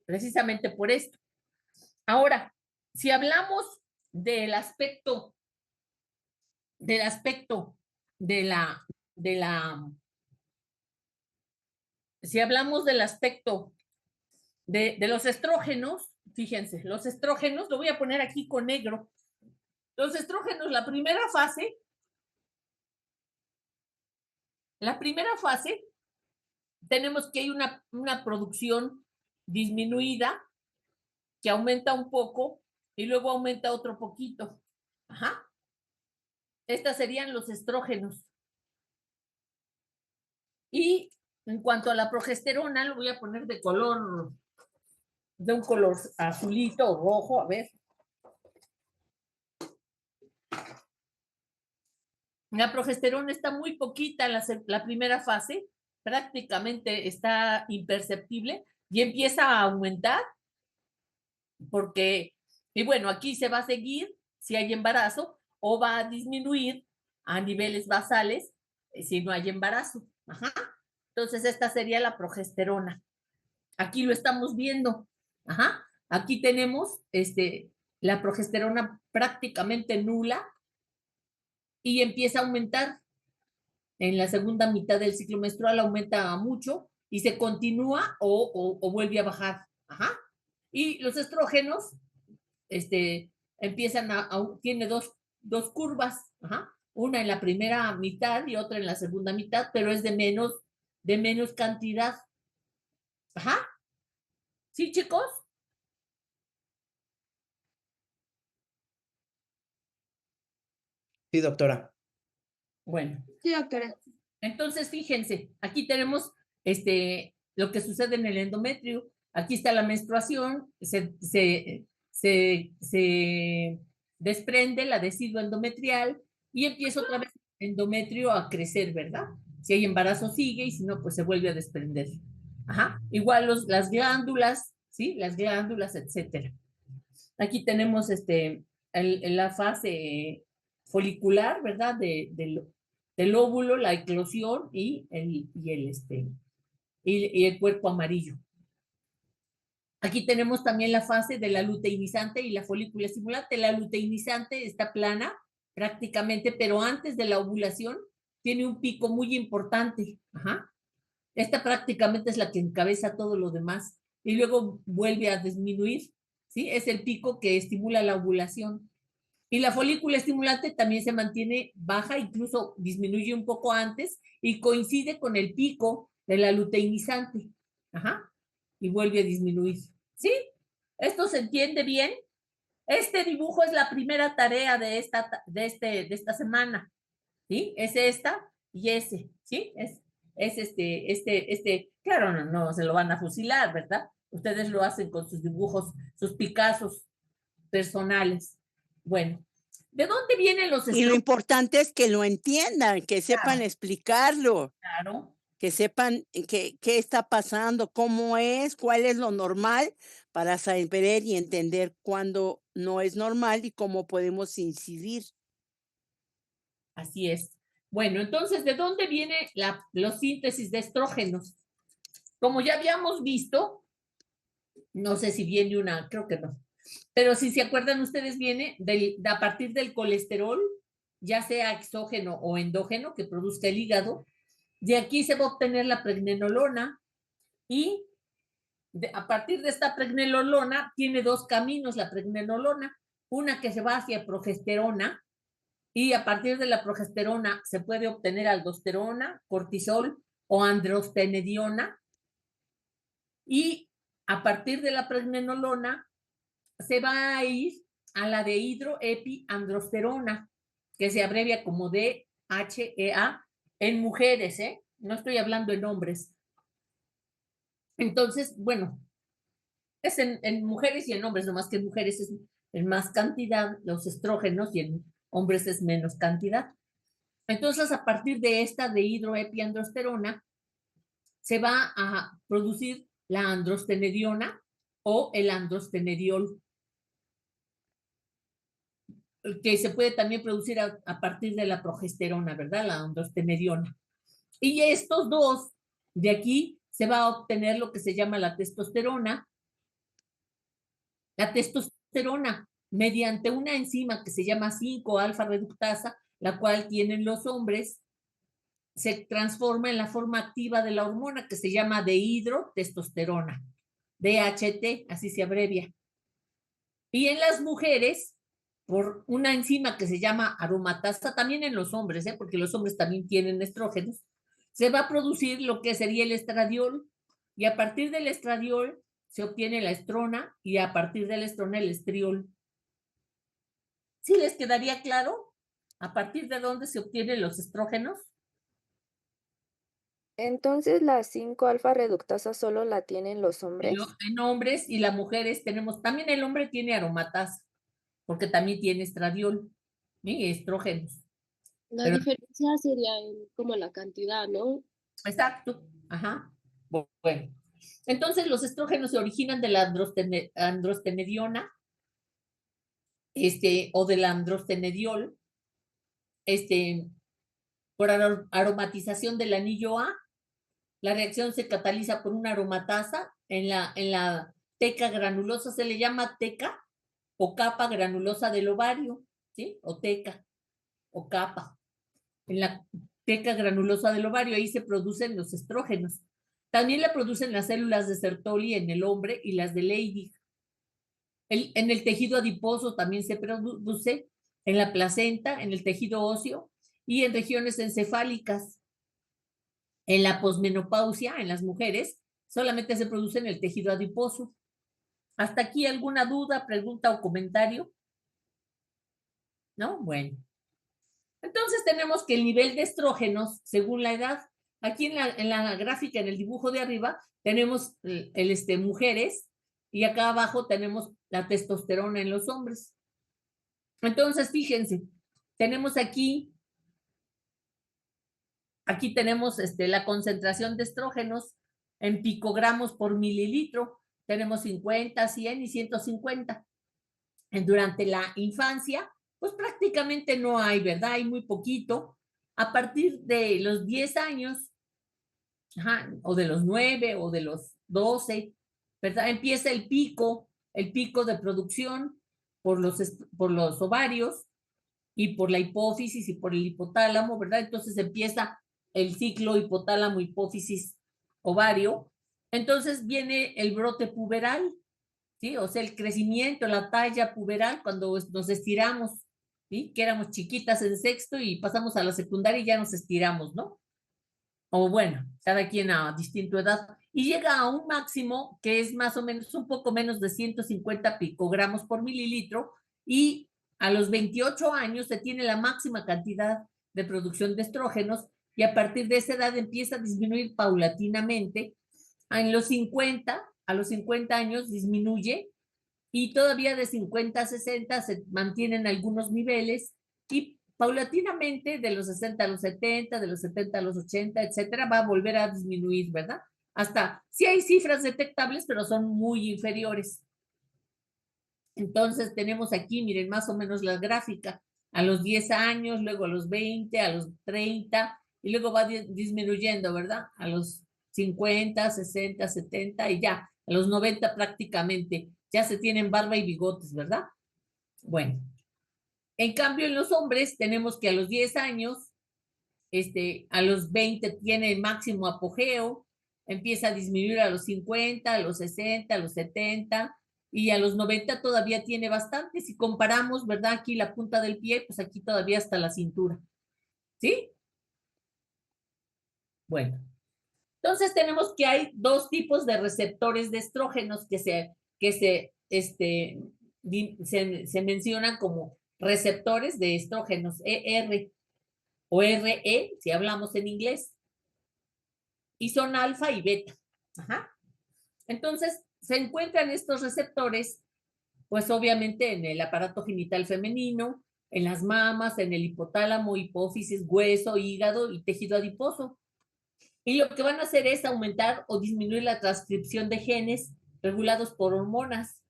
Precisamente por esto. Ahora, si hablamos del aspecto de si hablamos del aspecto de los estrógenos, fíjense, los estrógenos, lo voy a poner aquí con negro. Los estrógenos, la primera fase, tenemos que hay una producción disminuida que aumenta un poco y luego aumenta otro poquito. Ajá. Estas serían los estrógenos. Y en cuanto a la progesterona, lo voy a poner de un color azulito o rojo, a ver. La progesterona está muy poquita en la primera fase, prácticamente está imperceptible y empieza a aumentar porque, y bueno, aquí se va a seguir si hay embarazo o va a disminuir a niveles basales si no hay embarazo. Ajá. Entonces, esta sería la progesterona. Aquí lo estamos viendo. Ajá. Aquí tenemos la progesterona prácticamente nula y empieza a aumentar. En la segunda mitad del ciclo menstrual aumenta mucho y se continúa o vuelve a bajar. Ajá. Y los estrógenos empiezan tiene dos curvas. Ajá. Una en la primera mitad y otra en la segunda mitad, pero es de menos cantidad. Ajá. ¿Sí, chicos?
Sí, doctora.
Bueno.
Sí, doctora.
Entonces, fíjense, aquí tenemos lo que sucede en el endometrio. Aquí está la menstruación, se desprende la decidua endometrial y empieza otra vez el endometrio a crecer, ¿verdad? Si hay embarazo sigue y si no, pues se vuelve a desprender. Ajá. Igual las glándulas, ¿sí? Las glándulas, etcétera. Aquí tenemos la fase folicular, ¿verdad? Del óvulo, la eclosión y el cuerpo amarillo. Aquí tenemos también la fase de la luteinizante y la folícula estimulante. La luteinizante está plana prácticamente, pero antes de la ovulación tiene un pico muy importante. Ajá. Esta prácticamente es la que encabeza todo lo demás y luego vuelve a disminuir, ¿sí? Es el pico que estimula la ovulación. Y la folícula estimulante también se mantiene baja, incluso disminuye un poco antes y coincide con el pico de la luteinizante. Ajá. Y vuelve a disminuir. ¿Sí? ¿Esto se entiende bien? Este dibujo es la primera tarea de esta semana. ¿Sí? Es esta y ese. ¿Sí? Claro, no se lo van a fusilar, ¿verdad? Ustedes lo hacen con sus dibujos, sus Picassos personales. Bueno, ¿de dónde vienen los
Y lo importante es que lo entiendan, que sepan explicarlo.
Claro.
Que sepan qué está pasando, cómo es, cuál es lo normal, para saber y entender cuándo no es normal y cómo podemos incidir.
Así es. Bueno, entonces, ¿de dónde viene la síntesis de estrógenos? Como ya habíamos visto, no sé si viene creo que no, pero si se acuerdan ustedes, viene a partir del colesterol, ya sea exógeno o endógeno, que produzca el hígado. De aquí se va a obtener la pregnenolona y a partir de esta pregnenolona tiene dos caminos la pregnenolona, una que se va hacia progesterona y a partir de la progesterona se puede obtener aldosterona, cortisol o androstenediona Y a partir de la pregnenolona se va a ir a la dehidroepiandrosterona, que se abrevia como DHEA en mujeres, ¿eh? No estoy hablando en hombres. Entonces, bueno, es en mujeres y en hombres, nomás que en mujeres es en más cantidad los estrógenos y en hombres es menos cantidad. Entonces, a partir de esta dehidroepiandrosterona, se va a producir la androstenediona o el androstenediol, que se puede también producir a partir de la progesterona, ¿verdad? La androstenediona. Y estos dos, de aquí se va a obtener lo que se llama la testosterona. La testosterona, mediante una enzima que se llama 5-alfa reductasa, la cual tienen los hombres, se transforma en la forma activa de la hormona que se llama dehidrotestosterona, DHT, así se abrevia. Y en las mujeres, por una enzima que se llama aromatasa, también en los hombres, porque los hombres también tienen estrógenos, se va a producir lo que sería el estradiol, y a partir del estradiol se obtiene la estrona, y a partir de la estrona el estriol. ¿Sí les quedaría claro a partir de dónde se obtienen los estrógenos?
Entonces la 5-alfa reductasa solo la tienen los hombres.
En hombres, y las mujeres tenemos, también el hombre tiene aromatasa, porque también tiene estradiol y estrógenos.
La
Pero,
diferencia sería como la cantidad, ¿no?
exacto, ajá. Bueno, entonces los estrógenos se originan de la androstenediona, o del androstenediol, por aromatización del anillo A. La reacción se cataliza por una aromatasa en la teca granulosa, se le llama teca o capa granulosa del ovario, ¿sí? O teca o capa. En la teca granulosa del ovario, ahí se producen los estrógenos. También la producen las células de Sertoli en el hombre y las de Leydig. En el tejido adiposo también se produce, en la placenta, en el tejido óseo y en regiones encefálicas. En la posmenopausia, en las mujeres, solamente se produce en el tejido adiposo. ¿Hasta aquí alguna duda, pregunta o comentario? ¿No? Bueno. Entonces tenemos que el nivel de estrógenos, según la edad, aquí en la gráfica, en el dibujo de arriba, tenemos mujeres, y acá abajo tenemos la testosterona en los hombres. Entonces, fíjense, tenemos aquí tenemos la concentración de estrógenos en picogramos por mililitro. Tenemos 50, 100 y 150. Durante la infancia, pues prácticamente no hay, ¿verdad? Hay muy poquito. A partir de los 10 años, o de los 9 o de los 12, ¿verdad? Empieza el pico de producción por los ovarios y por la hipófisis y por el hipotálamo, ¿verdad? Entonces empieza el ciclo hipotálamo, hipófisis, ovario. Entonces viene el brote puberal, ¿sí? O sea, el crecimiento, la talla puberal cuando nos estiramos, ¿sí? Que éramos chiquitas en sexto y pasamos a la secundaria y ya nos estiramos, ¿no? O bueno, cada quien a distinta edad. Y llega a un máximo que es más o menos un poco menos de 150 picogramos por mililitro, y a los 28 años se tiene la máxima cantidad de producción de estrógenos, y a partir de esa edad empieza a disminuir paulatinamente. A los 50 años disminuye, y todavía de 50 a 60 se mantienen algunos niveles, y paulatinamente de los 60 a los 70, de los 70 a los 80, etcétera, va a volver a disminuir, ¿verdad? Hasta, sí hay cifras detectables, pero son muy inferiores. Entonces tenemos aquí, miren, más o menos la gráfica, a los 10 años, luego a los 20, a los 30, y luego va disminuyendo, ¿verdad? A los 50, 60, 70, y ya, a los 90 prácticamente, ya se tienen barba y bigotes, ¿verdad? Bueno, en cambio en los hombres tenemos que a los 10 años, a los 20 tiene el máximo apogeo, empieza a disminuir a los 50, a los 60, a los 70, y a los 90 todavía tiene bastante. Si comparamos, ¿verdad? Aquí la punta del pie, pues aquí todavía hasta la cintura. ¿Sí? Bueno. Entonces tenemos que hay dos tipos de receptores de estrógenos que se mencionan como receptores de estrógenos, ER o RE, si hablamos en inglés, y son alfa y beta. Ajá. Entonces, se encuentran estos receptores, pues obviamente en el aparato genital femenino, en las mamas, en el hipotálamo, hipófisis, hueso, hígado y tejido adiposo. Y lo que van a hacer es aumentar o disminuir la transcripción de genes regulados por hormonas,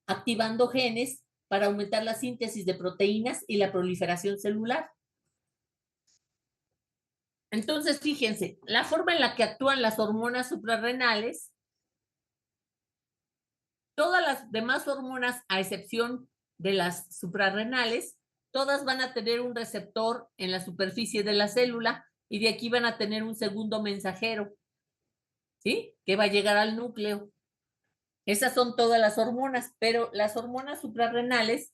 activando genes para aumentar la síntesis de proteínas y la proliferación celular. Entonces, fíjense, la forma en la que actúan las hormonas suprarrenales, todas las demás hormonas, a excepción de las suprarrenales, todas van a tener un receptor en la superficie de la célula y de aquí van a tener un segundo mensajero, ¿sí? Que va a llegar al núcleo. Esas son todas las hormonas, pero las hormonas suprarrenales,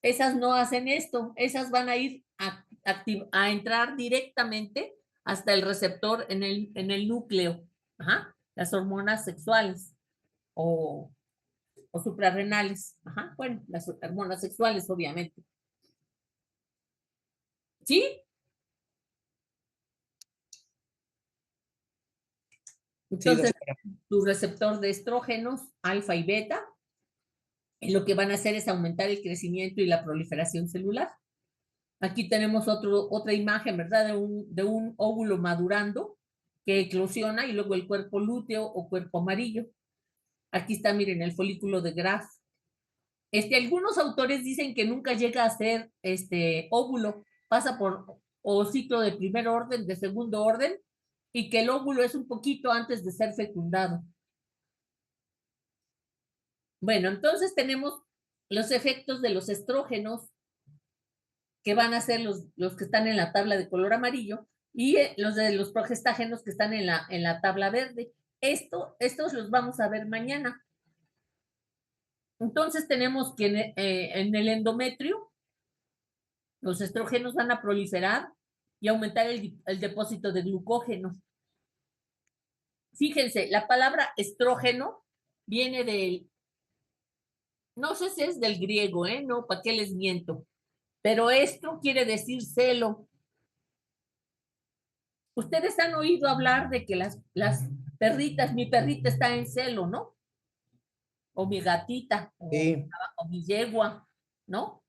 esas no hacen esto, esas van a ir a entrar directamente hasta el receptor en el núcleo. Ajá. Las hormonas sexuales o suprarrenales. Ajá. Bueno, las hormonas sexuales, obviamente. ¿Sí? Entonces, tu receptor de estrógenos, alfa y beta, lo que van a hacer es aumentar el crecimiento y la proliferación celular. Aquí tenemos otra imagen, ¿verdad? De un óvulo madurando que eclosiona y luego el cuerpo lúteo o cuerpo amarillo. Aquí está, miren, el folículo de Graf. Algunos autores dicen que nunca llega a ser óvulo, pasa por ciclo de primer orden, de segundo orden, y que el óvulo es un poquito antes de ser fecundado. Bueno, entonces tenemos los efectos de los estrógenos, que van a ser los que están en la tabla de color amarillo, y los de los progestágenos que están en la tabla verde. Estos los vamos a ver mañana. Entonces tenemos que en el endometrio los estrógenos van a proliferar y aumentar el depósito de glucógeno. Fíjense, la palabra estrógeno viene del, no sé si es del griego, no, ¿para qué les miento? Pero esto quiere decir celo. Ustedes han oído hablar de que las perritas, mi perrita está en celo, ¿no? O mi gatita, o mi yegua, ¿no?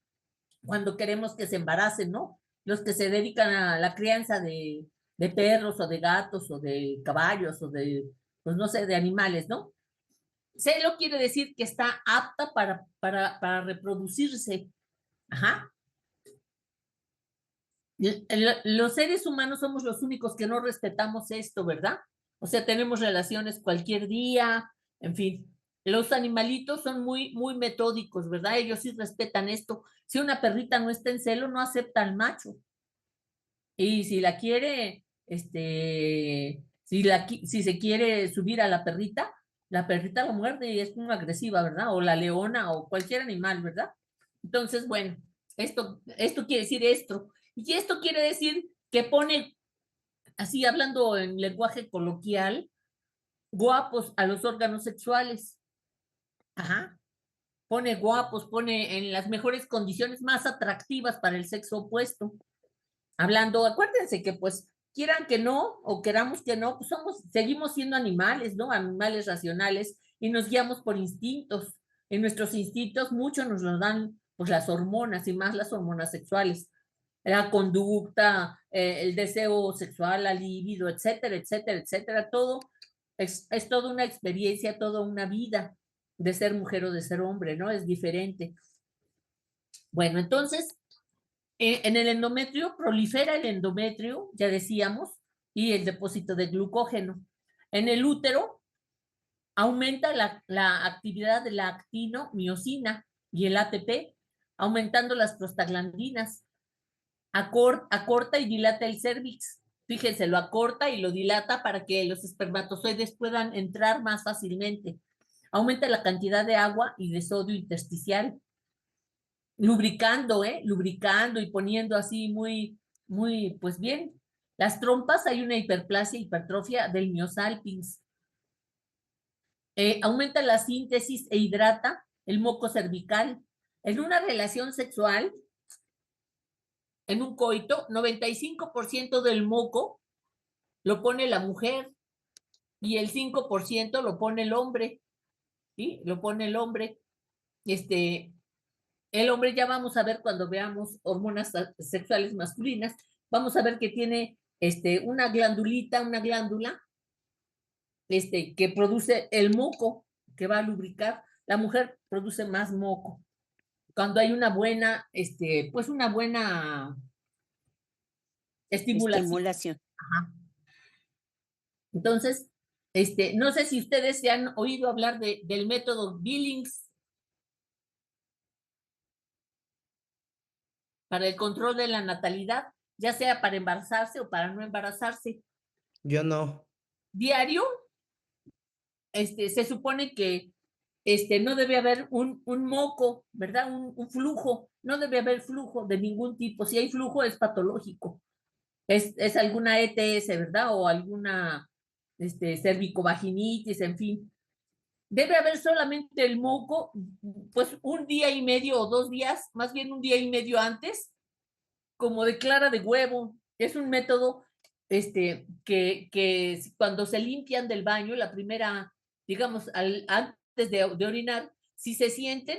Cuando queremos que se embaracen, ¿no? Los que se dedican a la crianza de perros o de gatos o de caballos o de, pues no sé, de animales, ¿no? Celo quiere decir que está apta para reproducirse. Ajá. Los seres humanos somos los únicos que no respetamos esto, ¿verdad? O sea, tenemos relaciones cualquier día, en fin. Los animalitos son muy, muy metódicos, ¿verdad? Ellos sí respetan esto. Si una perrita no está en celo, no acepta al macho. Y si la quiere, si se quiere subir a la perrita la muerde y es muy agresiva, ¿verdad? O la leona o cualquier animal, ¿verdad? Entonces, bueno, esto quiere decir esto. Y esto quiere decir que pone, así hablando en lenguaje coloquial, guapos a los órganos sexuales. Ajá. Pone guapos, pone en las mejores condiciones más atractivas para el sexo opuesto. Hablando, acuérdense que pues quieran que no o queramos que no, pues seguimos siendo animales, ¿no? Animales racionales y nos guiamos por instintos. En nuestros instintos mucho nos lo dan pues las hormonas y más las hormonas sexuales. La conducta, el deseo sexual, la libido, etcétera, etcétera, etcétera. Todo es toda una experiencia, toda una vida de ser mujer o de ser hombre, ¿no? Es diferente. Bueno, entonces, en el endometrio, prolifera el endometrio, ya decíamos, y el depósito de glucógeno. En el útero, aumenta la actividad de la actino-miosina y el ATP, aumentando las prostaglandinas. Acorta y dilata el cérvix. Fíjense, lo acorta y lo dilata para que los espermatozoides puedan entrar más fácilmente. Aumenta la cantidad de agua y de sodio intersticial. Lubricando y poniendo así muy, muy, pues bien, Las trompas, hay una hiperplasia, hipertrofia del miosalpinx. Aumenta la síntesis e hidrata el moco cervical. En una relación sexual, en un coito, 95% del moco lo pone la mujer y el 5% lo pone el hombre, ¿sí? Lo pone el hombre. El hombre ya vamos a ver cuando veamos hormonas sexuales masculinas, vamos a ver que tiene una glándula, que produce el moco que va a lubricar. La mujer produce más moco. Cuando hay una buena, pues una buena estimulación. Ajá. Entonces, no sé si ustedes se han oído hablar del método Billings para el control de la natalidad, ya sea para embarazarse o para no embarazarse.
Yo no.
Diario, se supone que no debe haber un moco, ¿verdad? Un flujo, no debe haber flujo de ningún tipo. Si hay flujo es patológico. Es alguna ETS, ¿verdad? O alguna cervicovaginitis, en fin. Debe haber solamente el moco, pues un día y medio o 2 días, más bien un día y medio antes, como de clara de huevo. Es un método que cuando se limpian del baño, la primera, digamos, antes de orinar, si se sienten,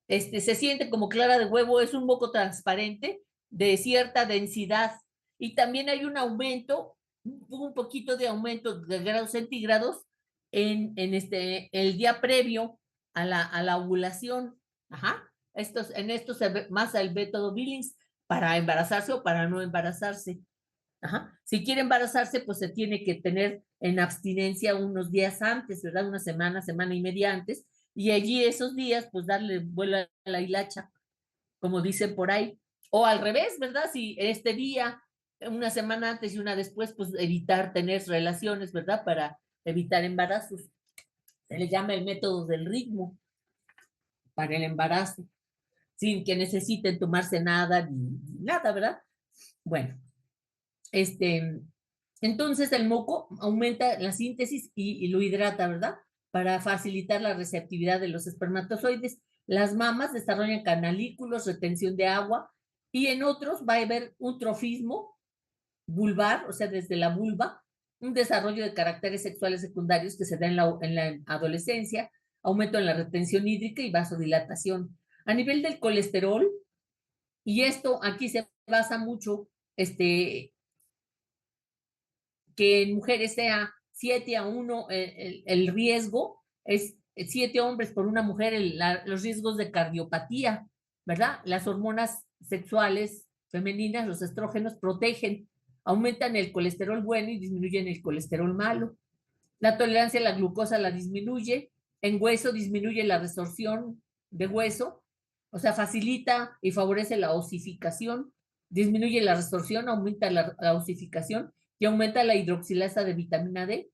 se siente como clara de huevo, es un moco transparente de cierta densidad. Y también hay un aumento, un poquito de aumento de grados centígrados en el día previo a la ovulación. Ajá. En esto se ve más el método Billings para embarazarse o para no embarazarse. Ajá. Si quiere embarazarse, pues se tiene que tener en abstinencia unos días antes, ¿verdad? Una semana, semana y media antes, y allí esos días, pues darle vuelo a la hilacha, como dicen por ahí. O al revés, ¿verdad? Si este día, una semana antes y una después, pues evitar tener relaciones, ¿verdad? Para evitar embarazos. Se le llama el método del ritmo para el embarazo, sin que necesiten tomarse nada ni nada, ¿verdad? Bueno, entonces el moco aumenta la síntesis y lo hidrata, ¿verdad? Para facilitar la receptividad de los espermatozoides. Las mamas desarrollan canalículos, retención de agua, y en otros va a haber un trofismo vulvar, o sea, desde la vulva, un desarrollo de caracteres sexuales secundarios que se da en la adolescencia, aumento en la retención hídrica y vasodilatación. A nivel del colesterol, y esto aquí se basa mucho, que en mujeres sea 7-1 el riesgo, es 7 hombres por una mujer, los riesgos de cardiopatía, ¿verdad? Las hormonas sexuales femeninas, los estrógenos, protegen, aumentan el colesterol bueno y disminuyen el colesterol malo. La tolerancia a la glucosa la disminuye, en hueso disminuye la resorción de hueso, o sea, facilita y favorece la osificación, disminuye la resorción, aumenta la osificación y aumenta la hidroxilasa de vitamina D,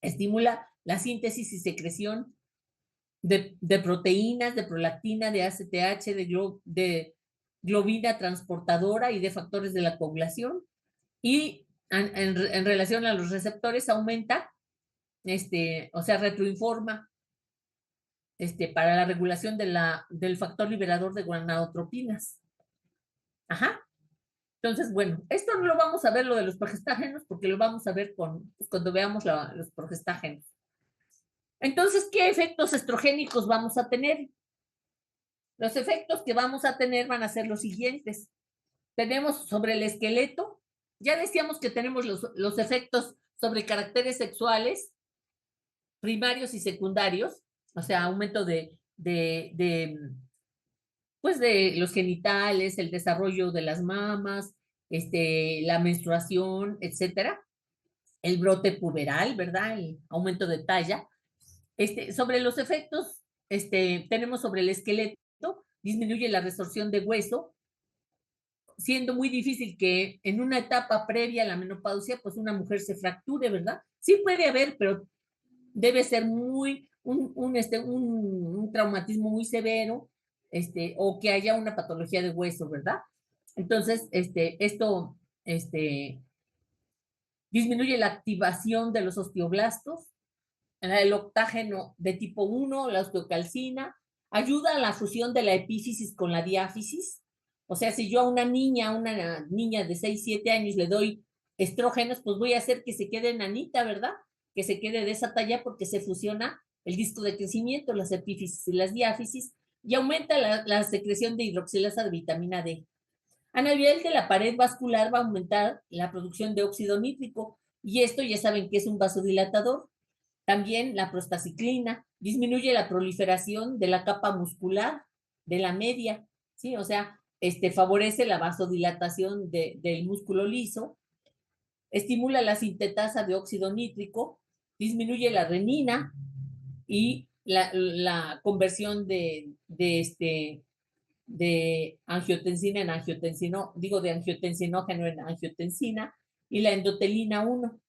estimula la síntesis y secreción de proteínas, de prolactina, de ACTH, de globina transportadora y de factores de la coagulación. Y en relación a los receptores aumenta, o sea, retroinforma para la regulación del factor liberador de gonadotropinas. Ajá. Entonces, bueno, esto no lo vamos a ver lo de los progestágenos porque lo vamos a ver cuando veamos los progestágenos. Entonces, ¿qué efectos estrogénicos vamos a tener? Los efectos que vamos a tener van a ser los siguientes. Tenemos sobre el esqueleto, ya decíamos que tenemos los efectos sobre caracteres sexuales primarios y secundarios, o sea, aumento pues de los genitales, el desarrollo de las mamas, la menstruación, etcétera, el brote puberal, ¿verdad? El aumento de talla. Sobre los efectos, tenemos sobre el esqueleto, disminuye la resorción de hueso, siendo muy difícil que en una etapa previa a la menopausia, pues una mujer se fracture, ¿verdad? Sí puede haber, pero debe ser un traumatismo muy severo, o que haya una patología de hueso, ¿verdad? Entonces, esto disminuye la activación de los osteoblastos, el octágeno de tipo 1, la osteocalcina, ayuda a la fusión de la epífisis con la diáfisis. O sea, si yo a una niña de 6, 7 años le doy estrógenos, pues voy a hacer que se quede enanita, ¿verdad? Que se quede de esa talla porque se fusiona el disco de crecimiento, las epífisis y las diáfisis, y aumenta la secreción de hidroxilasa de vitamina D. A nivel de la pared vascular va a aumentar la producción de óxido nítrico, y esto ya saben que es un vasodilatador. También la prostaciclina disminuye la proliferación de la capa muscular de la media, ¿sí? O sea, favorece la vasodilatación del músculo liso, estimula la sintetasa de óxido nítrico, disminuye la renina y la conversión de angiotensina en angiotensino, digo de angiotensinógeno en angiotensina, y la endotelina 1.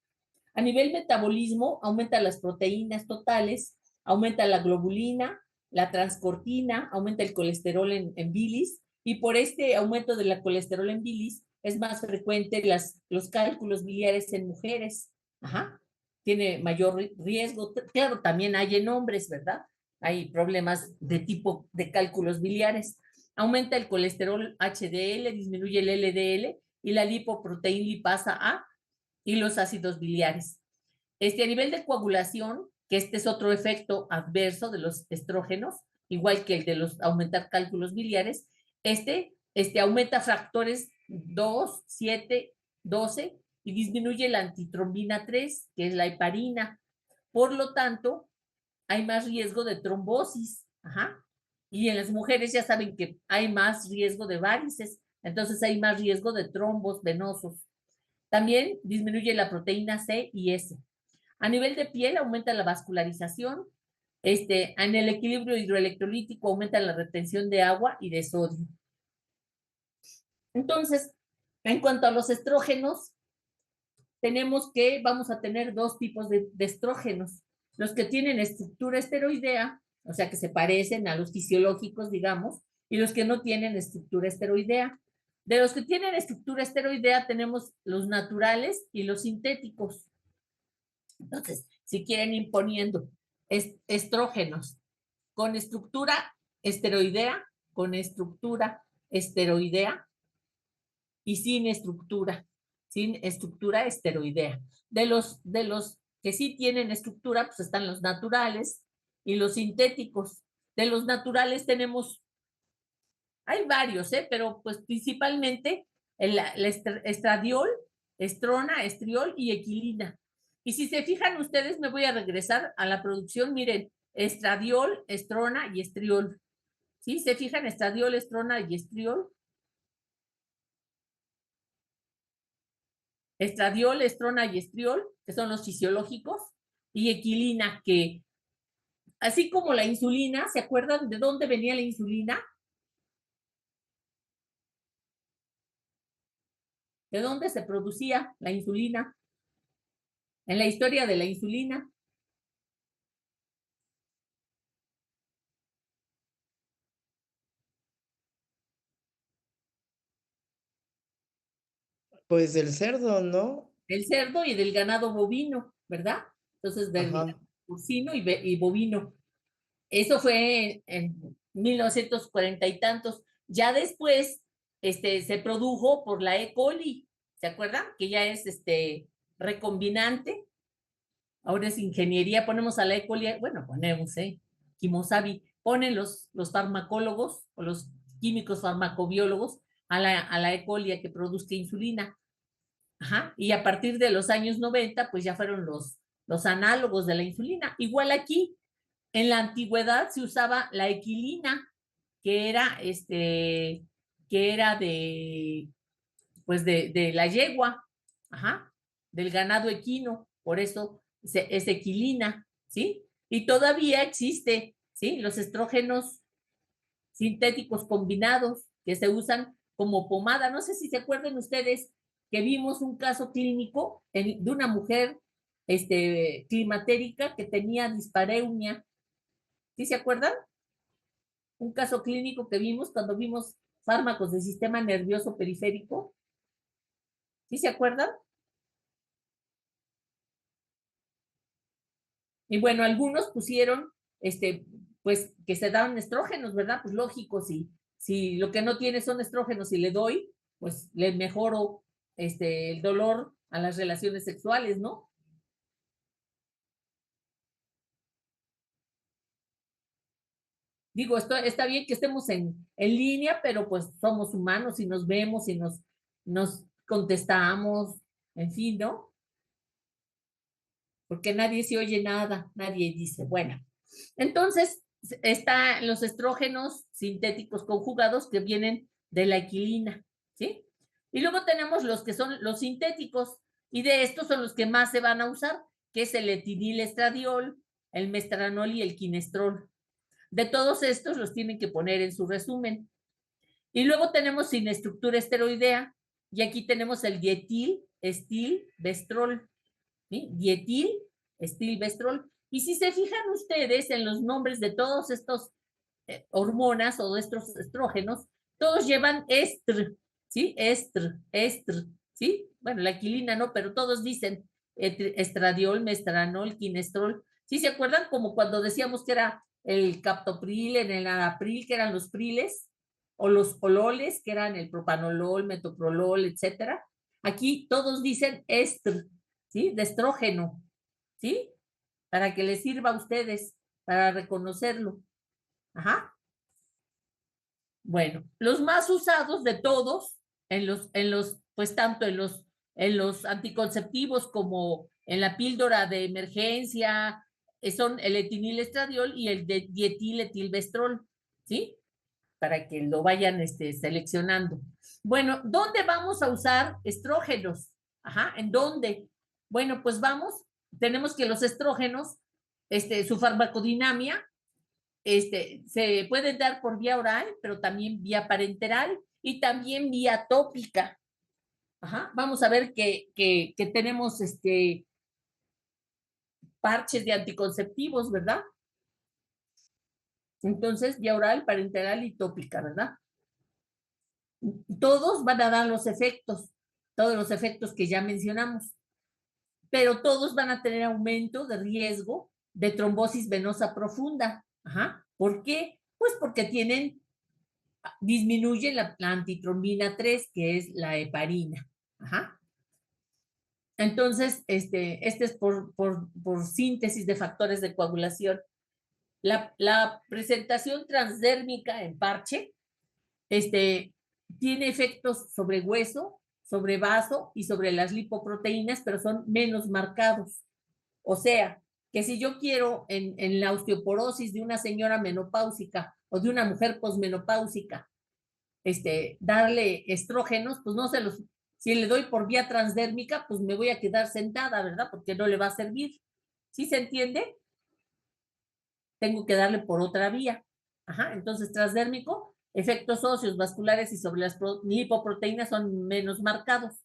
A nivel metabolismo, aumenta las proteínas totales, aumenta la globulina, la transcortina, aumenta el colesterol en bilis, y por este aumento de la colesterol en bilis es más frecuente los cálculos biliares en mujeres. Ajá. Tiene mayor riesgo. Claro, también hay en hombres, ¿verdad? Hay problemas de tipo de cálculos biliares. Aumenta el colesterol HDL, disminuye el LDL y la lipoproteína lipasa A y los ácidos biliares. A nivel de coagulación, que este es otro efecto adverso de los estrógenos, igual que el de los aumentar cálculos biliares, aumenta factores 2, 7, 12 y disminuye la antitrombina 3, que es la heparina. Por lo tanto, hay más riesgo de trombosis. Ajá. Y en las mujeres ya saben que hay más riesgo de varices, entonces hay más riesgo de trombos venosos. También disminuye la proteína C y S. A nivel de piel aumenta la vascularización. En el equilibrio hidroelectrolítico aumenta la retención de agua y de sodio. Entonces, en cuanto a los estrógenos, tenemos que vamos a tener dos tipos de estrógenos. Los que tienen estructura esteroidea, o sea, que se parecen a los fisiológicos, digamos, y los que no tienen estructura esteroidea. De los que tienen estructura esteroidea tenemos los naturales y los sintéticos. Entonces, si quieren ir poniendo estrógenos con estructura esteroidea, con estructura esteroidea y sin estructura esteroidea. De los que sí tienen estructura, pues están los naturales y los sintéticos. De los naturales tenemos, hay varios, pero pues principalmente el estradiol, estrona, estriol y equilina. Y si se fijan ustedes, me voy a regresar a la producción, miren, estradiol, estrona y estriol. ¿Sí? ¿Se fijan? Estradiol, estrona y estriol. Estradiol, estrona y estriol, que son los fisiológicos, y equilina, que así como la insulina, ¿se acuerdan de dónde venía la insulina? ¿De dónde se producía la insulina? En la historia de la insulina.
Pues del cerdo, ¿no?
Del cerdo y del ganado bovino, ¿verdad? Entonces, del porcino y bovino. Eso fue en 1940 y tantos. Ya después se produjo por la E. coli, ¿se acuerdan? Que ya es recombinante. Ahora es ingeniería, ponemos a la E. coli, bueno, ponemos, Kimosabi, ponen los farmacólogos o los químicos farmacobiólogos a la E. coli a que produzca insulina. Ajá, y a partir de los años 90, pues ya fueron los análogos de la insulina. Igual aquí, en la antigüedad se usaba la equilina, que era pues de la yegua, ajá, del ganado equino, por eso es equilina, ¿sí? Y todavía existe, ¿sí? Los estrógenos sintéticos combinados que se usan como pomada. No sé si se acuerdan ustedes que vimos un caso clínico de una mujer climatérica que tenía dispareunia. ¿Sí se acuerdan? Un caso clínico que vimos cuando vimos fármacos del sistema nervioso periférico. ¿Sí se acuerdan? Y bueno, algunos pusieron, pues, que se daban estrógenos, ¿verdad? Pues lógico, si lo que no tiene son estrógenos y le doy, pues le mejoro el dolor a las relaciones sexuales, ¿no? Digo, esto está bien que estemos en línea, pero pues somos humanos y nos vemos y nos contestamos, en fin, ¿no? Porque nadie se oye nada, nadie dice, bueno. Entonces, están los estrógenos sintéticos conjugados que vienen de la equilina, ¿sí? Y luego tenemos los que son los sintéticos, y de estos son los que más se van a usar, que es el etinilestradiol, el mestranol y el quinestrol. De todos estos los tienen que poner en su resumen. Y luego tenemos sin estructura esteroidea, y aquí tenemos el dietil, estilbestrol, ¿sí? Dietil, estilbestrol. Y si se fijan ustedes en los nombres de todos estos hormonas o de estos estrógenos, todos llevan estr, ¿sí? Estr, ¿sí? Bueno, la equilina no, pero todos dicen estradiol, mestranol, quinestrol. ¿Sí se acuerdan? Como cuando decíamos que era el captopril, en el arapril, que eran los priles, o los ololes, que eran el propanolol, metoprolol, etcétera. Aquí todos dicen estr, ¿sí? De estrógeno, ¿sí? Para que les sirva a ustedes, para reconocerlo. Ajá. Bueno, los más usados de todos, pues tanto en los anticonceptivos como en la píldora de emergencia, son el etinilestradiol y el dietiletilbestrol, ¿sí? Para que lo vayan seleccionando. Bueno, ¿dónde vamos a usar estrógenos? Ajá, ¿en dónde? Bueno, pues tenemos que los estrógenos, su farmacodinamia, se pueden dar por vía oral, pero también vía parenteral y también vía tópica. Ajá, vamos a ver que tenemos parches de anticonceptivos, ¿verdad? Entonces, vía oral, parenteral y tópica, ¿verdad? Todos van a dar los efectos, todos los efectos que ya mencionamos, pero todos van a tener aumento de riesgo de trombosis venosa profunda. Ajá. ¿Por qué? Pues porque disminuye la antitrombina 3, que es la heparina. Ajá. Entonces, este es por síntesis de factores de coagulación. La presentación transdérmica en parche, tiene efectos sobre hueso, sobre vaso y sobre las lipoproteínas, pero son menos marcados. O sea, que si yo quiero en la osteoporosis de una señora menopáusica o de una mujer posmenopáusica, darle estrógenos, pues no se los, si le doy por vía transdérmica, pues me voy a quedar sentada, ¿verdad? Porque no le va a servir. ¿Sí se entiende? Tengo que darle por otra vía. Ajá, entonces transdérmico, efectos óseos, vasculares y sobre las lipoproteínas son menos marcados.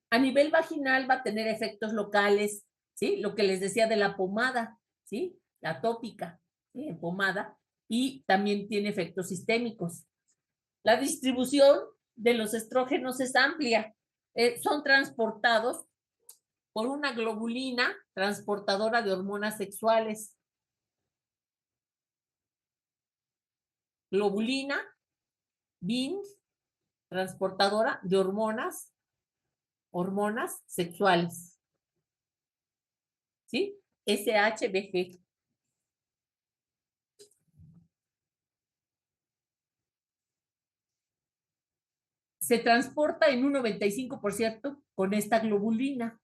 A nivel vaginal va a tener efectos locales, ¿sí? Lo que les decía de la pomada, ¿sí? La tópica, ¿sí? En pomada, y también tiene efectos sistémicos. La distribución de los estrógenos es amplia. Son transportados por una globulina transportadora de hormonas sexuales. Globulina, BIN, transportadora de hormonas sexuales. ¿Sí? SHBG. Se transporta en un 95% con esta globulina.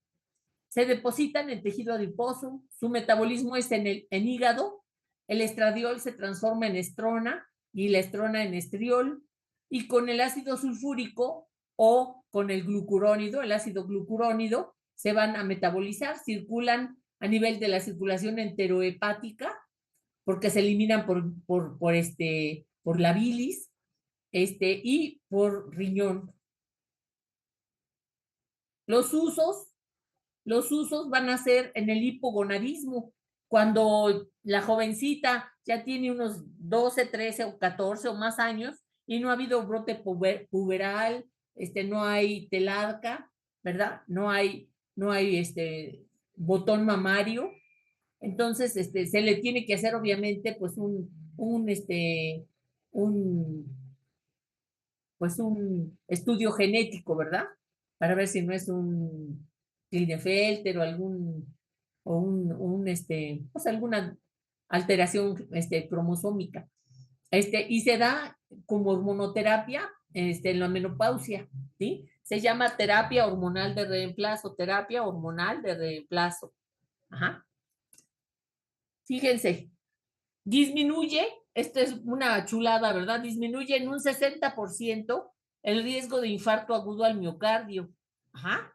Se deposita en el tejido adiposo. Su metabolismo es en hígado. El estradiol se transforma en estrona y la estrona en estriol. Y con el ácido sulfúrico o con el glucurónido, el ácido glucurónido, se van a metabolizar, circulan a nivel de la circulación enterohepática, porque se eliminan por la bilis, y por riñón. Los usos van a ser en el hipogonadismo, cuando la jovencita ya tiene unos 12, 13 o 14 o más años y no ha habido brote puberal, no hay telarca, ¿verdad? No hay botón mamario. Entonces, se le tiene que hacer obviamente pues un estudio genético, ¿verdad? Para ver si no es un Klinefelter o pues alguna alteración cromosómica. Y se da como hormonoterapia en la menopausia, ¿sí? Se llama terapia hormonal de reemplazo, terapia hormonal de reemplazo. Ajá. Fíjense, disminuye, esto es una chulada, ¿verdad? Disminuye en un 60% el riesgo de infarto agudo al miocardio. Ajá.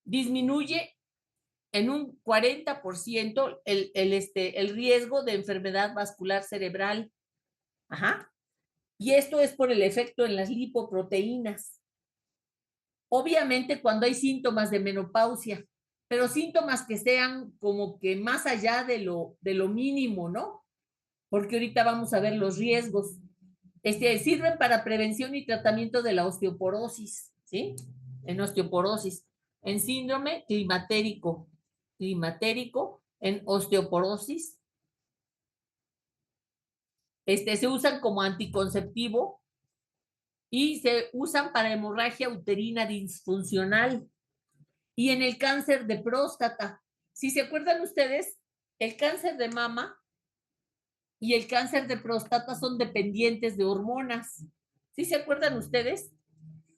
Disminuye en un 40% el riesgo de enfermedad vascular cerebral. Ajá. Y esto es por el efecto en las lipoproteínas. Obviamente cuando hay síntomas de menopausia, pero síntomas que sean como que más allá de lo mínimo, ¿no? Porque ahorita vamos a ver los riesgos. Sirven para prevención y tratamiento de la osteoporosis, ¿sí? En osteoporosis, en síndrome climatérico, en osteoporosis. Se usan como anticonceptivo y se usan para hemorragia uterina disfuncional y en el cáncer de próstata. Si se acuerdan ustedes, el cáncer de mama y el cáncer de próstata son dependientes de hormonas. ¿Sí se acuerdan ustedes?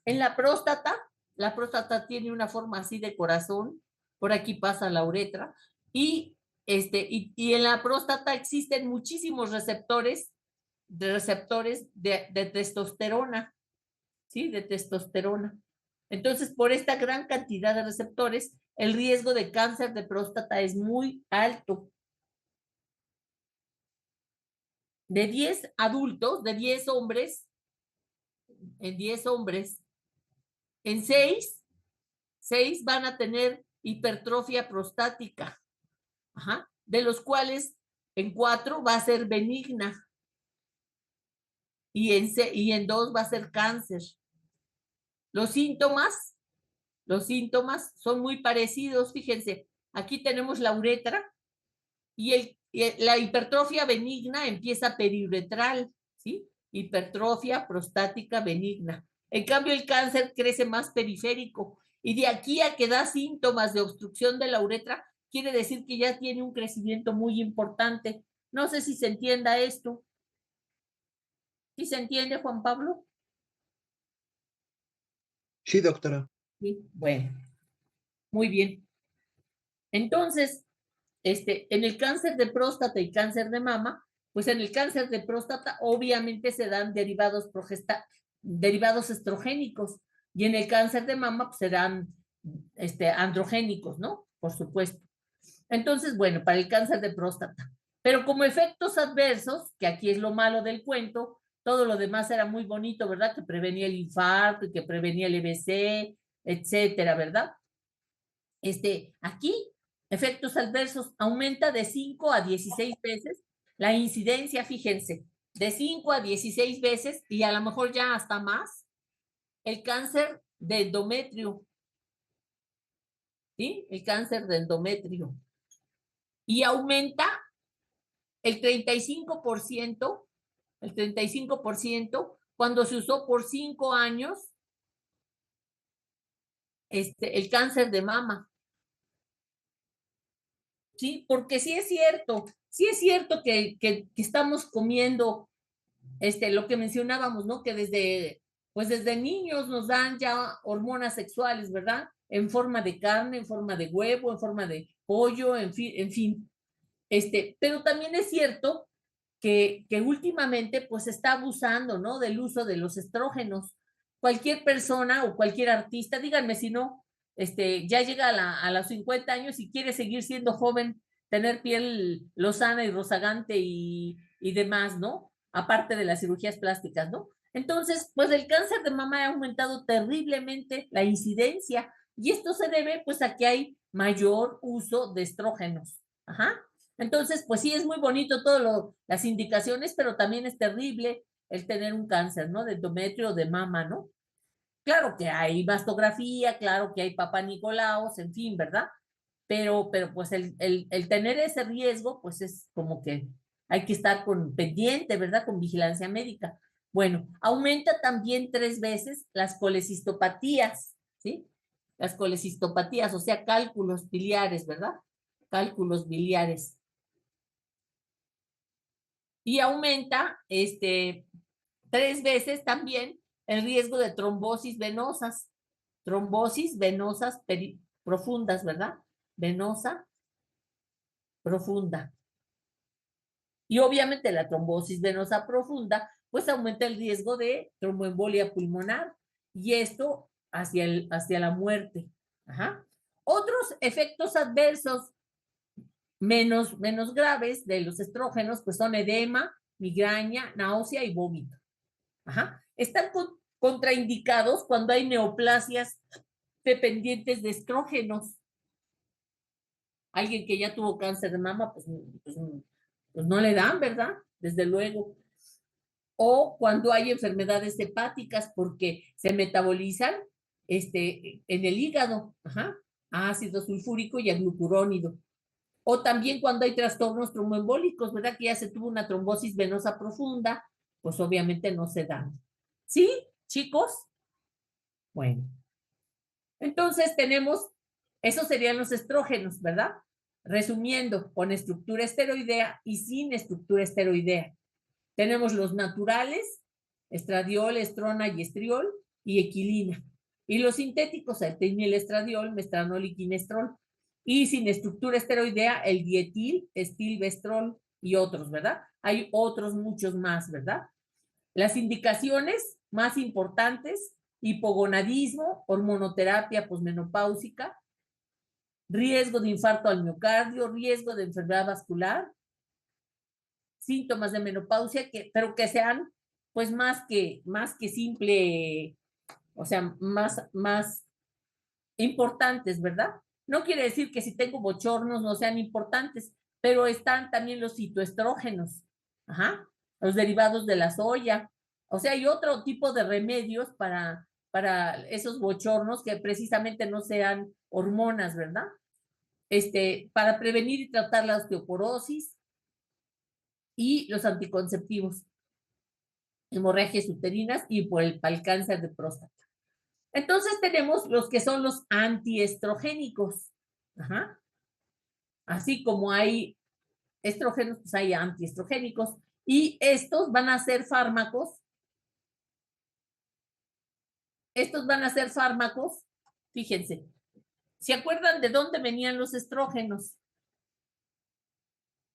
En la próstata tiene una forma así de corazón, por aquí pasa la uretra, y en la próstata existen muchísimos receptores de testosterona, ¿sí? De testosterona. Entonces, por esta gran cantidad de receptores, el riesgo de cáncer de próstata es muy alto. De 10 adultos, de 10 hombres, en 6 van a tener hipertrofia prostática, ajá, de los cuales en 4 va a ser benigna y en 2 va a ser cáncer. Los síntomas son muy parecidos, fíjense, aquí tenemos la uretra y la hipertrofia benigna empieza periuretral, ¿sí? Hipertrofia prostática benigna. En cambio, el cáncer crece más periférico y de aquí a que da síntomas de obstrucción de la uretra, quiere decir que ya tiene un crecimiento muy importante. No sé si se entienda esto. ¿Sí se entiende, Juan Pablo?
Sí, doctora.
Sí, bueno, muy bien. Entonces, en el cáncer de próstata y cáncer de mama, pues en el cáncer de próstata obviamente se dan derivados estrogénicos y en el cáncer de mama pues se dan androgénicos, ¿no? Por supuesto. Entonces, bueno, para el cáncer de próstata. Pero como efectos adversos, que aquí es lo malo del cuento, todo lo demás era muy bonito, ¿verdad? Que prevenía el infarto y que prevenía el EBC, etcétera, ¿verdad? Aquí, efectos adversos, aumenta de 5 a 16 veces la incidencia, fíjense, de 5 a 16 veces y a lo mejor ya hasta más, el cáncer de endometrio, ¿sí? El cáncer de endometrio. Y aumenta el 35%, cuando se usó por 5 años el cáncer de mama. ¿Sí? Porque sí es cierto que estamos comiendo lo que mencionábamos, ¿no? Que desde niños nos dan ya hormonas sexuales, ¿verdad? En forma de carne, en forma de huevo, en forma de pollo, en fin. Pero también es cierto que últimamente pues se está abusando, ¿no? Del uso de los estrógenos. Cualquier persona o cualquier artista, díganme si no, ya llega a los 50 años y quiere seguir siendo joven, tener piel lozana y rozagante y demás, ¿no? Aparte de las cirugías plásticas, ¿no? Entonces, pues el cáncer de mama ha aumentado terriblemente la incidencia y esto se debe pues a que hay mayor uso de estrógenos. Ajá. Entonces, pues sí, es muy bonito todas las indicaciones, pero también es terrible el tener un cáncer, ¿no? De endometrio o de mama, ¿no? Claro que hay mastografía, claro que hay papá Nicolaos, en fin, ¿verdad? pero pues el tener ese riesgo, pues es como que hay que estar con pendiente, ¿verdad? Con vigilancia médica. Bueno, aumenta también 3 veces las colecistopatías, ¿sí? Las colecistopatías, o sea, cálculos biliares, ¿verdad? Cálculos biliares. Y aumenta 3 veces también el riesgo de trombosis venosas profundas, ¿verdad? Venosa profunda. Y obviamente la trombosis venosa profunda, pues aumenta el riesgo de tromboembolia pulmonar y esto hacia la muerte. Ajá. Otros efectos adversos menos graves de los estrógenos, pues son edema, migraña, náusea y vómito. Ajá. Están contraindicados cuando hay neoplasias dependientes de estrógenos. Alguien que ya tuvo cáncer de mama, pues no le dan, ¿verdad? Desde luego. O cuando hay enfermedades hepáticas porque se metabolizan en el hígado, ajá, a ácido sulfúrico y a glucurónido. O también cuando hay trastornos tromboembólicos, ¿verdad? Que ya se tuvo una trombosis venosa profunda, pues obviamente no se dan. ¿Sí, chicos? Bueno. Entonces esos serían los estrógenos, ¿verdad? Resumiendo, con estructura esteroidea y sin estructura esteroidea. Tenemos los naturales, estradiol, estrona y estriol, y equilina. Y los sintéticos, el estradiol, mestranol y quinestrol. Y sin estructura esteroidea, el dietil, estilbestrol y otros, ¿verdad? Hay otros muchos más, ¿verdad? Las indicaciones más importantes: hipogonadismo, hormonoterapia posmenopáusica, riesgo de infarto al miocardio, riesgo de enfermedad vascular, síntomas de menopausia, pero que sean pues más que simple, o sea, más importantes, ¿verdad? No quiere decir que si tengo bochornos no sean importantes, pero están también los fitoestrógenos, ajá, los derivados de la soya. O sea, hay otro tipo de remedios para esos bochornos que precisamente no sean hormonas, ¿verdad? Para prevenir y tratar la osteoporosis y los anticonceptivos, hemorragias uterinas y para el cáncer de próstata. Entonces tenemos los que son los antiestrogénicos. Ajá. Así como hay estrógenos, pues hay antiestrogénicos. Y estos van a ser fármacos. Fíjense. ¿Se acuerdan de dónde venían los estrógenos?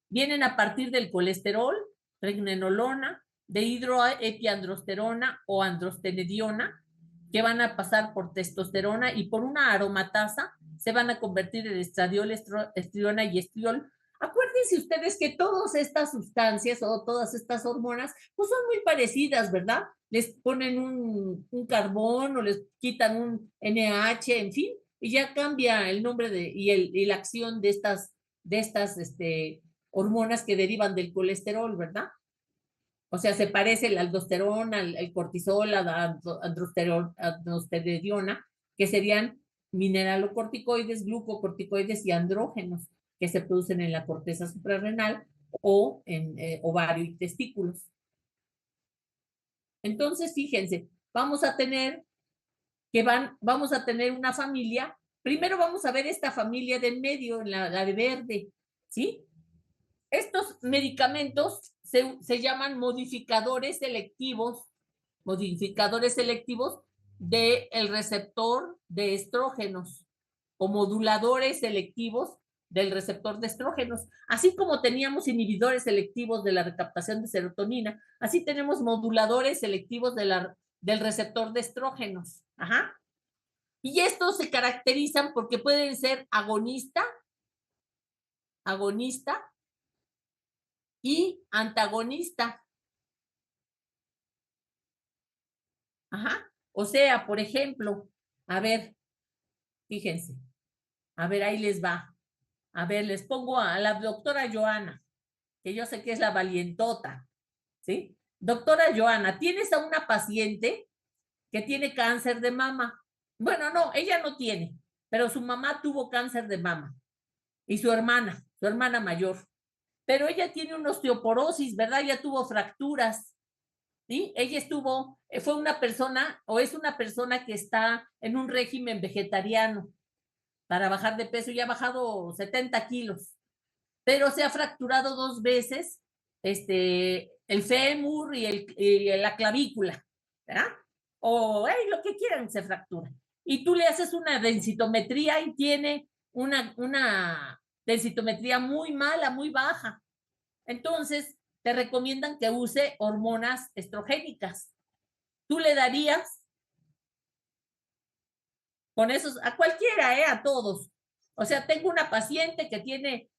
Vienen a partir del colesterol, pregnenolona, de hidroepiandrosterona o androstenediona, que van a pasar por testosterona y por una aromatasa se van a convertir en estradiol, estriona y estriol. Acuérdense ustedes que todas estas sustancias o todas estas hormonas pues son muy parecidas, ¿verdad? Les ponen un carbón o les quitan un NH, en fin, y ya cambia el nombre y la acción de estas hormonas que derivan del colesterol, ¿verdad? O sea, se parece la aldosterona, el cortisol, la androstenediona, que serían mineralocorticoides, glucocorticoides y andrógenos que se producen en la corteza suprarrenal o en ovario y testículos. Entonces, fíjense, vamos a tener una familia. Primero vamos a ver esta familia de en medio, la de verde, ¿sí? Estos medicamentos se llaman modificadores selectivos del receptor de estrógenos o moduladores selectivos del receptor de estrógenos. Así como teníamos inhibidores selectivos de la recaptación de serotonina, así tenemos moduladores selectivos del receptor de estrógenos. Ajá. Y estos se caracterizan porque pueden ser agonista y antagonista. Ajá. O sea, por ejemplo, a ver, fíjense, a ver, ahí les va. A ver, les pongo a la doctora Joana, que yo sé que es la valientota, ¿sí? Doctora Joana, tienes a una paciente que tiene cáncer de mama. Bueno, no, ella no tiene, pero su mamá tuvo cáncer de mama. y su hermana mayor. Pero ella tiene una osteoporosis, ¿verdad? Ya tuvo fracturas, ¿sí? Ella fue una persona, o es una persona que está en un régimen vegetariano para bajar de peso, ya ha bajado 70 kilos, pero se ha fracturado 2 veces el fémur y la clavícula, ¿verdad? O lo que quieran, se fractura. Y tú le haces una densitometría y tiene una densitometría muy mala, muy baja. Entonces, te recomiendan que use hormonas estrogénicas. ¿Tú le darías con esos, a cualquiera, a todos? O sea, tengo una paciente que tiene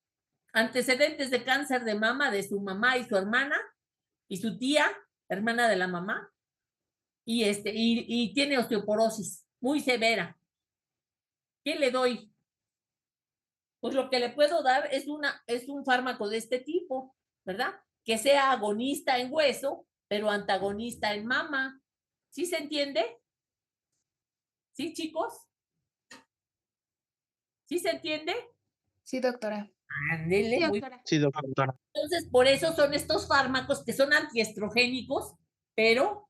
antecedentes de cáncer de mama de su mamá y su hermana, y su tía, hermana de la mamá, y tiene osteoporosis muy severa. ¿Qué le doy? Pues lo que le puedo dar es un fármaco de este tipo, ¿verdad? Que sea agonista en hueso, pero antagonista en mama. ¿Sí se entiende? ¿Sí, chicos? ¿Sí se entiende?
Sí, doctora.
Ándele,
Sí,
muy
doctora.
Sí, doctora.
Entonces, por eso son estos fármacos que son antiestrogénicos, pero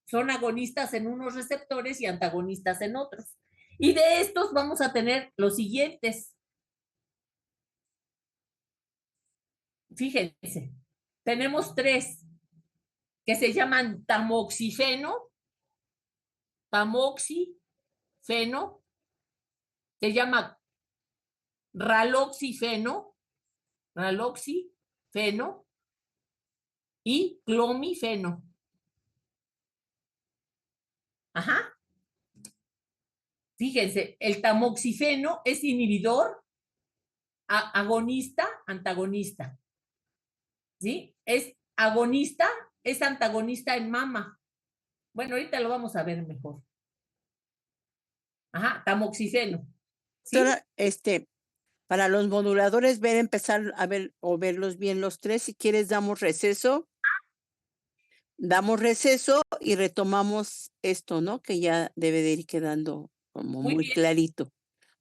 son agonistas en unos receptores y antagonistas en otros. Y de estos vamos a tener los siguientes. Fíjense, tenemos 3 que se llaman tamoxifeno, se llama raloxifeno y clomifeno. Ajá. Fíjense, el tamoxifeno es inhibidor, agonista, antagonista. ¿Sí? Es agonista, es antagonista en mama. Bueno, ahorita lo vamos a ver mejor. Ajá, tamoxifeno. ¿Sí?
Doctora, para los moduladores, empezar a ver o verlos bien los 3. Si quieres, damos receso y retomamos esto, ¿no? Que ya debe de ir quedando como
Muy
muy
bien.
clarito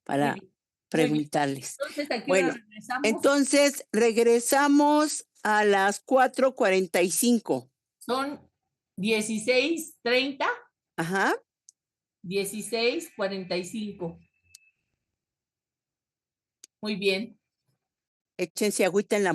para
Muy bien.
preguntarles.
Entonces, ¿a qué
Bueno,
hora regresamos?
entonces regresamos a las 4:45.
Son 16:30,
Ajá.
16:45. Muy bien.
Échense agüita en la